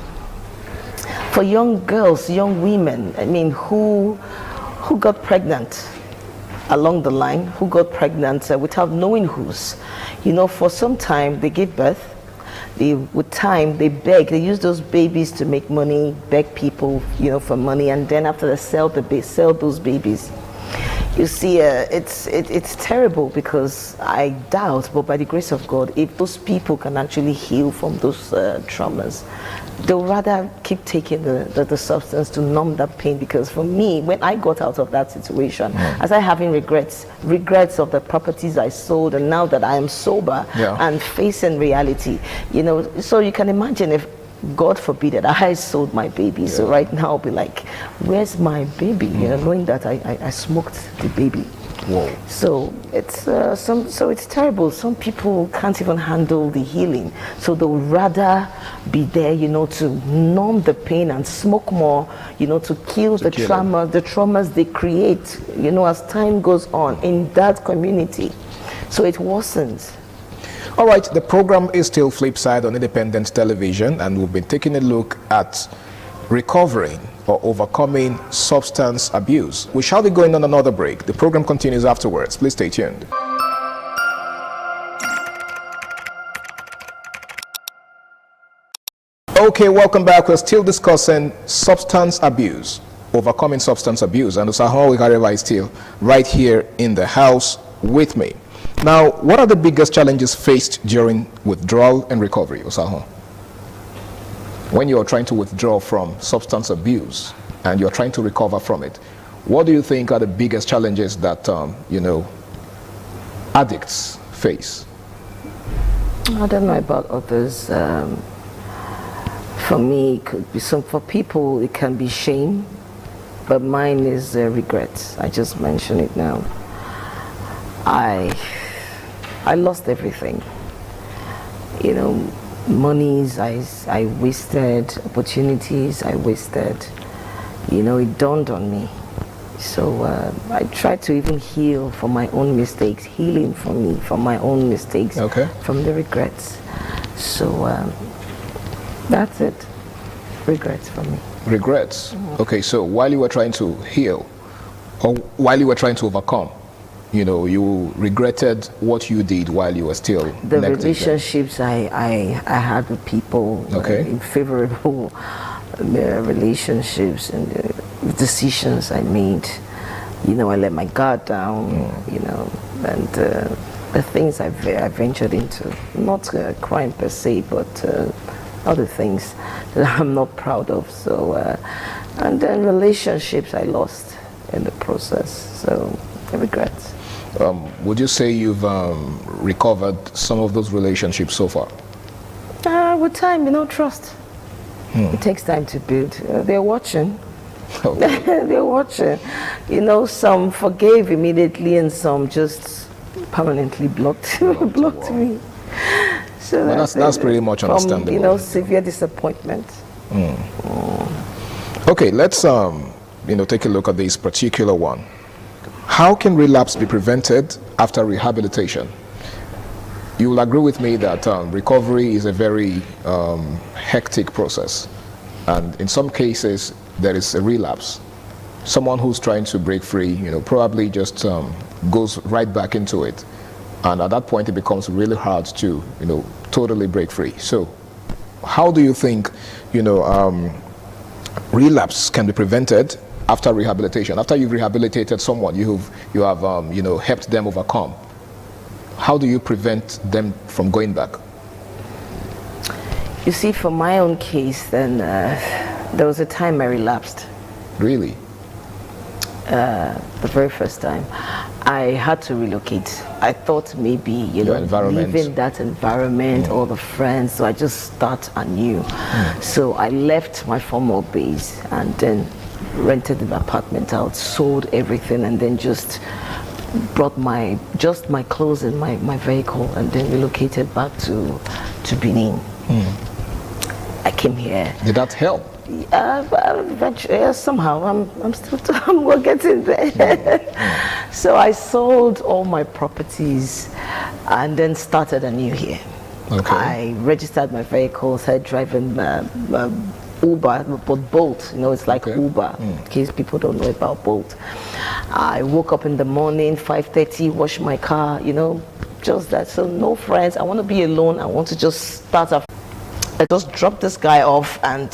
for young girls, young women, I mean, who got pregnant along the line, who got pregnant without knowing whose. You know, for some time they give birth. With time, they beg. They use those babies to make money, beg people, you know, for money, and then after they sell those babies. You see, it's terrible, because I doubt, but by the grace of God, if those people can actually heal from those traumas, they'll rather keep taking the substance to numb that pain. Because for me, when I got out of that situation, as I having regrets of the properties I sold, and now that I am sober and facing reality, you know, so you can imagine if, God forbid, that I sold my baby. So right now I'll be like, where's my baby? You know, knowing that I smoked the baby. Whoa. So it's so it's terrible. Some people can't even handle the healing, so they'll rather be there, you know, to numb the pain and smoke more, you know, to kill the traumas they create, you know, as time goes on in that community. So it worsens. All right, the program is still Flipside on Independent Television, and we've been taking a look at recovering or overcoming substance abuse. We shall be going on another break. The program continues afterwards. Please stay tuned. Okay, welcome back. We're still discussing substance abuse, overcoming substance abuse, and Osahon Wikareva is still right here in the house with me. Now, what are the biggest challenges faced during withdrawal and recovery, Osahon? When you're trying to withdraw from substance abuse and you're trying to recover from it, what do you think are the biggest challenges that, you know, addicts face? I don't know about others. For me, it could be for people, it can be shame, but mine is regret. I just mentioned it now. I lost everything. You know, monies I wasted, opportunities I wasted. You know, it dawned on me. So I tried to even heal from my own mistakes, healing from me, from my own mistakes, from the regrets. So that's it, regrets for me. Regrets? Okay, so while you were trying to heal, or while you were trying to overcome, you know, you regretted what you did while you were still the relationships I had with people, in favorable relationships, and the decisions I made. You know, I let my guard down, you know, and the things I ventured into, not crime per se, but other things that I'm not proud of. So, and then relationships I lost in the process, so I regret. Would you say you've recovered some of those relationships so far? With time, you know, trust. It takes time to build. They're watching. They're watching. You know, some forgave immediately and some just permanently blocked me. So that's pretty much understandable. You know, severe disappointment. Okay, let's you know, take a look at this particular one. How can relapse be prevented after rehabilitation? You will agree with me that recovery is a very hectic process, and in some cases there is a relapse. Someone who's trying to break free, you know, probably just goes right back into it, and at that point it becomes really hard to, you know, totally break free. So how do you think, you know, relapse can be prevented after rehabilitation? After you've rehabilitated someone, you have you know, helped them overcome, how do you prevent them from going back? You see, for my own case, then there was a time I relapsed. Really? The very first time. I had to relocate. I thought maybe, you know, leaving that environment, all the friends, so I just start anew. So I left my former base and then rented an apartment out, sold everything, and then just brought my clothes and my vehicle, and then relocated back to Benin. I came here. Did that help? Eventually, somehow I'm getting there. So I sold all my properties and then started anew here. Okay. I registered my vehicle, started driving Uber, but Bolt, you know, it's like Uber, in case people don't know about Bolt. I woke up in the morning, 5:30, wash my car, you know, just that. So no friends, I want to be alone, I want to just start off. I just dropped this guy off and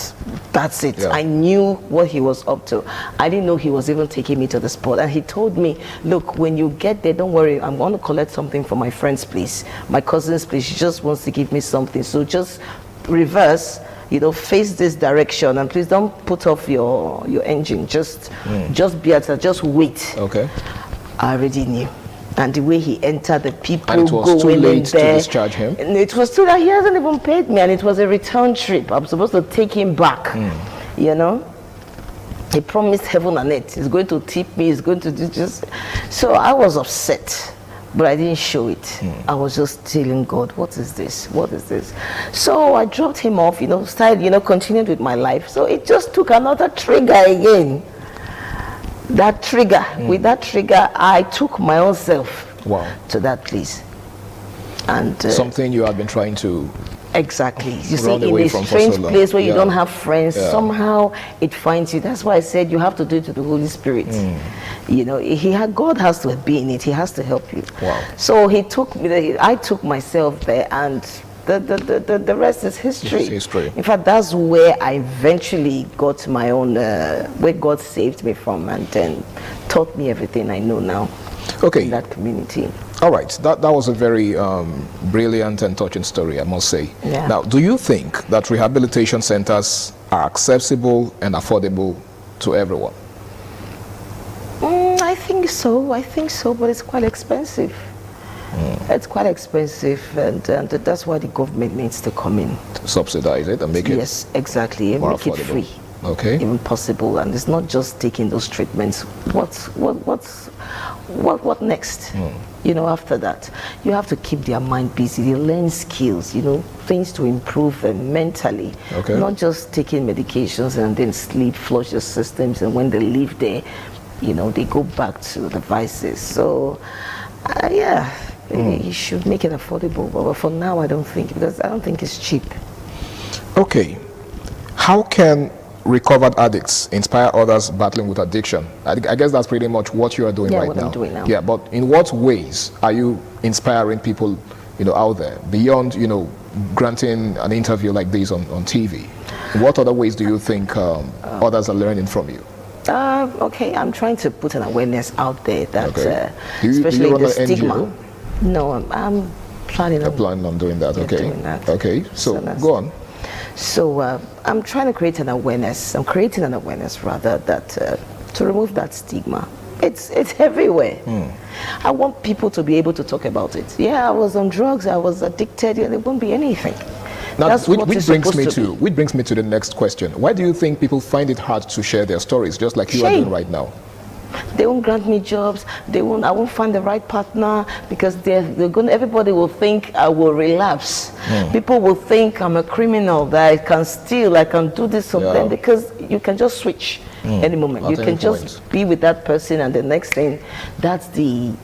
that's it. I knew what he was up to. I didn't know he was even taking me to the spot. And he told me, look, when you get there, don't worry, I'm going to collect something from my friend's place, my cousin's place. She just wants to give me something. So just reverse, you know, face this direction, and please don't put off your engine. Just be at it, just wait. Okay. I already knew. And the way he entered, the people and it was too late to discharge him. And it was too late. He hasn't even paid me, and it was a return trip. I'm supposed to take him back. You know, he promised heaven and earth. He's going to tip me. He's going to do just. So I was upset, but I didn't show it. I was just telling God, "What is this? What is this?" So I dropped him off. You know, started, you know, continued with my life. So it just took another trigger again. That trigger, with that trigger, I took my own self to that place. And something you had been trying to exactly. You see, in a strange place where you don't have friends, somehow it finds you. That's why I said you have to do it to the Holy Spirit. You know, God has to be in it. He has to help you. So he took me. I took myself there, and the rest is history. In fact, that's where I eventually got my own, where God saved me from, and then taught me everything I know now. Okay. In that community. All right, that was a very brilliant and touching story, I must say. Yeah. Now, do you think that rehabilitation centers are accessible and affordable to everyone? I think so, but it's quite expensive. It's quite expensive, and that's why the government needs to come in. Subsidize it and make it yes, exactly, and make affordable. It free. Okay. Even possible, and it's not just taking those treatments. What next? You know, after that, you have to keep their mind busy. They learn skills, you know, things to improve them mentally. Okay. Not just taking medications and then sleep, flush your systems, and when they leave there, you know, they go back to the vices. So, yeah. You should make it affordable, but for now I don't think, because I don't think it's cheap. Okay. How can recovered addicts inspire others battling with addiction? I guess that's pretty much what you are doing right now. I'm doing now. Yeah, but in what ways are you inspiring people, you know, out there beyond, you know, granting an interview like this on TV? What other ways do you think others are learning from you? Okay, I'm trying to put an awareness out there that, do especially you the run an stigma. NGO? No, I'm planning on doing that. Okay. Doing that. Okay. So go on. So I'm trying to create an awareness. I'm creating an awareness rather that to remove that stigma. It's everywhere. I want people to be able to talk about it. Yeah, I was on drugs. I was addicted. Yeah, there won't be anything. Now, which brings me to the next question. Why do you think people find it hard to share their stories, just like you are doing right now? They won't grant me jobs. I won't find the right partner, because everybody will think I will relapse. People will think I'm a criminal, that I can steal, I can do this or that, because you can just switch any moment. You can just be with that person, and the next thing, that's the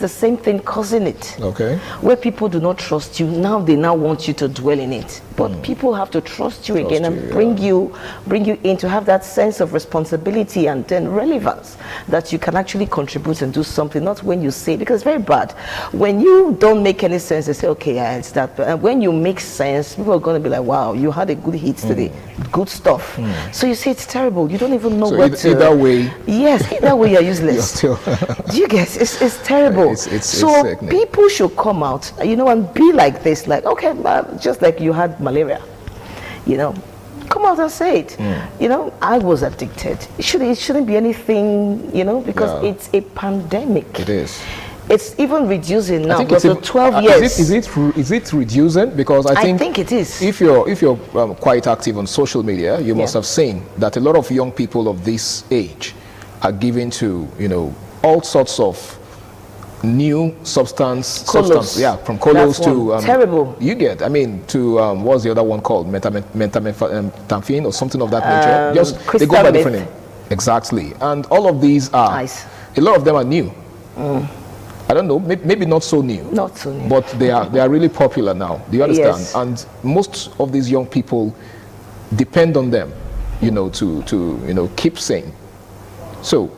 same thing causing it. Okay. Where people do not trust you, now they want you to dwell in it. But people have to trust you again and bring you in to have that sense of responsibility and then relevance, that you can actually contribute and do something, not when you say, because it's very bad. When you don't make any sense, they say, okay, it's that. And when you make sense, people are going to be like, wow, you had a good hit today, good stuff. So you say it's terrible. You don't even know what to. Either way. Yes, either way you're useless. You're still Do you guess? It's terrible. So people should come out, you know, and be like this, like, okay, just like you had malaria, you know, come out and say it. You know, I was addicted. It shouldn't be anything, you know, because it's a pandemic. It is. It's even reducing now. I think but it's 12 years. Is it reducing? Because I think it is. If you're quite active on social media, you must have seen that a lot of young people of this age are given to, you know, all sorts of new substance, from colos to terrible. You get, I mean, to what's the other one called, methamphetamine or something of that nature. Just they go by different name. Exactly, and all of these are a lot of them are new. I don't know, maybe not so new. Not so new. But they are really popular now. Do you understand? Yes. And most of these young people depend on them, you know, to you know, keep sane. So,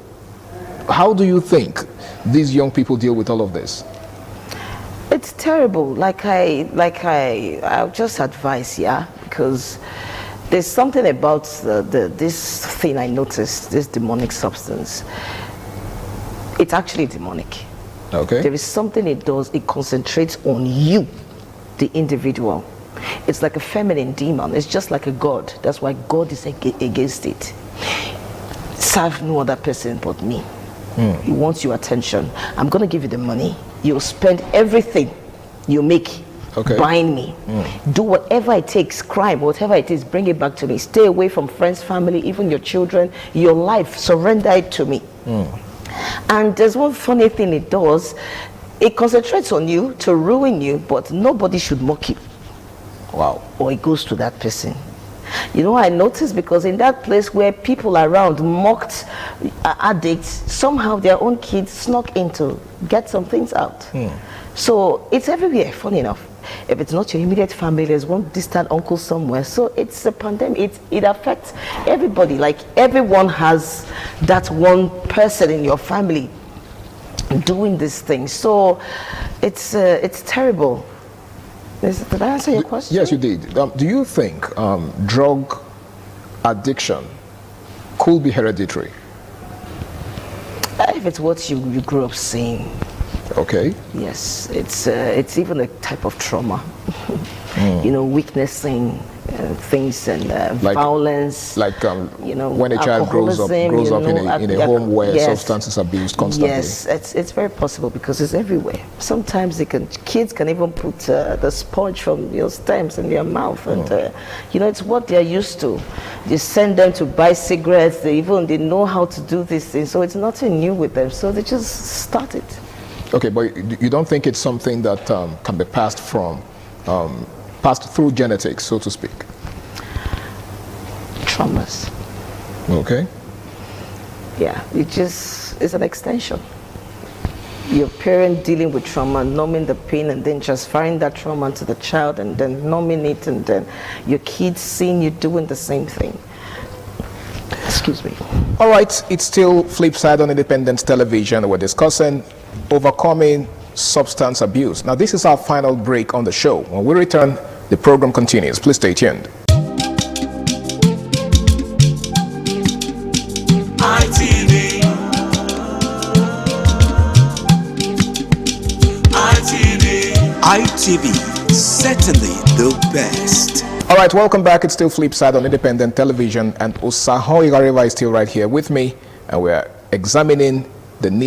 how do you think these young people deal with all of this? It's terrible. I'll just advise, because there's something about this thing I noticed, this demonic substance. It's actually demonic. Okay. There is something it does. It concentrates on you, the individual. It's like a feminine demon. It's just like a god. That's why God is against it. Serve no other person but me. He wants your attention. I'm going to give you the money. You'll spend everything you make buying me. Do whatever it takes, crime, whatever it is, bring it back to me. Stay away from friends, family, even your children, your life. Surrender it to me. And there's one funny thing it does. It concentrates on you to ruin you, but nobody should mock you. Wow. Or it goes to that person. You know, I noticed because in that place where people around mocked addicts, somehow their own kids snuck in to get some things out. So it's everywhere, funny enough. If it's not your immediate family, there's one distant uncle somewhere. So it's a pandemic. It affects everybody. Like everyone has that one person in your family doing this thing. So it's terrible. Did I answer your question? Yes, you did. Do you think drug addiction could be hereditary? If it's what you grew up seeing. Okay. Yes, it's even a type of trauma. You know, witnessing things and like, violence. Like you know, when a child grows up in a home where substance is abused constantly. Yes, it's very possible because it's everywhere. Sometimes kids can even put the sponge from your stems in their mouth, and you know, it's what they're used to. You send them to buy cigarettes. They know how to do these things, so it's nothing new with them. So they just start it. Okay, but you don't think it's something that can be passed through genetics, so to speak? Traumas. Okay. Yeah, it's an extension. Your parent dealing with trauma, numbing the pain, and then transferring that trauma to the child, and then numbing it, and then your kids seeing you doing the same thing. Excuse me. All right, it's still Flipside on Independent Television. We're discussing overcoming substance abuse. Now, this is our final break on the show. When we return, the program continues. Please stay tuned. ITV, certainly the best. All right, welcome back. It's still Flipside on Independent Television, and Osaho Igareva is still right here with me, and we're examining the need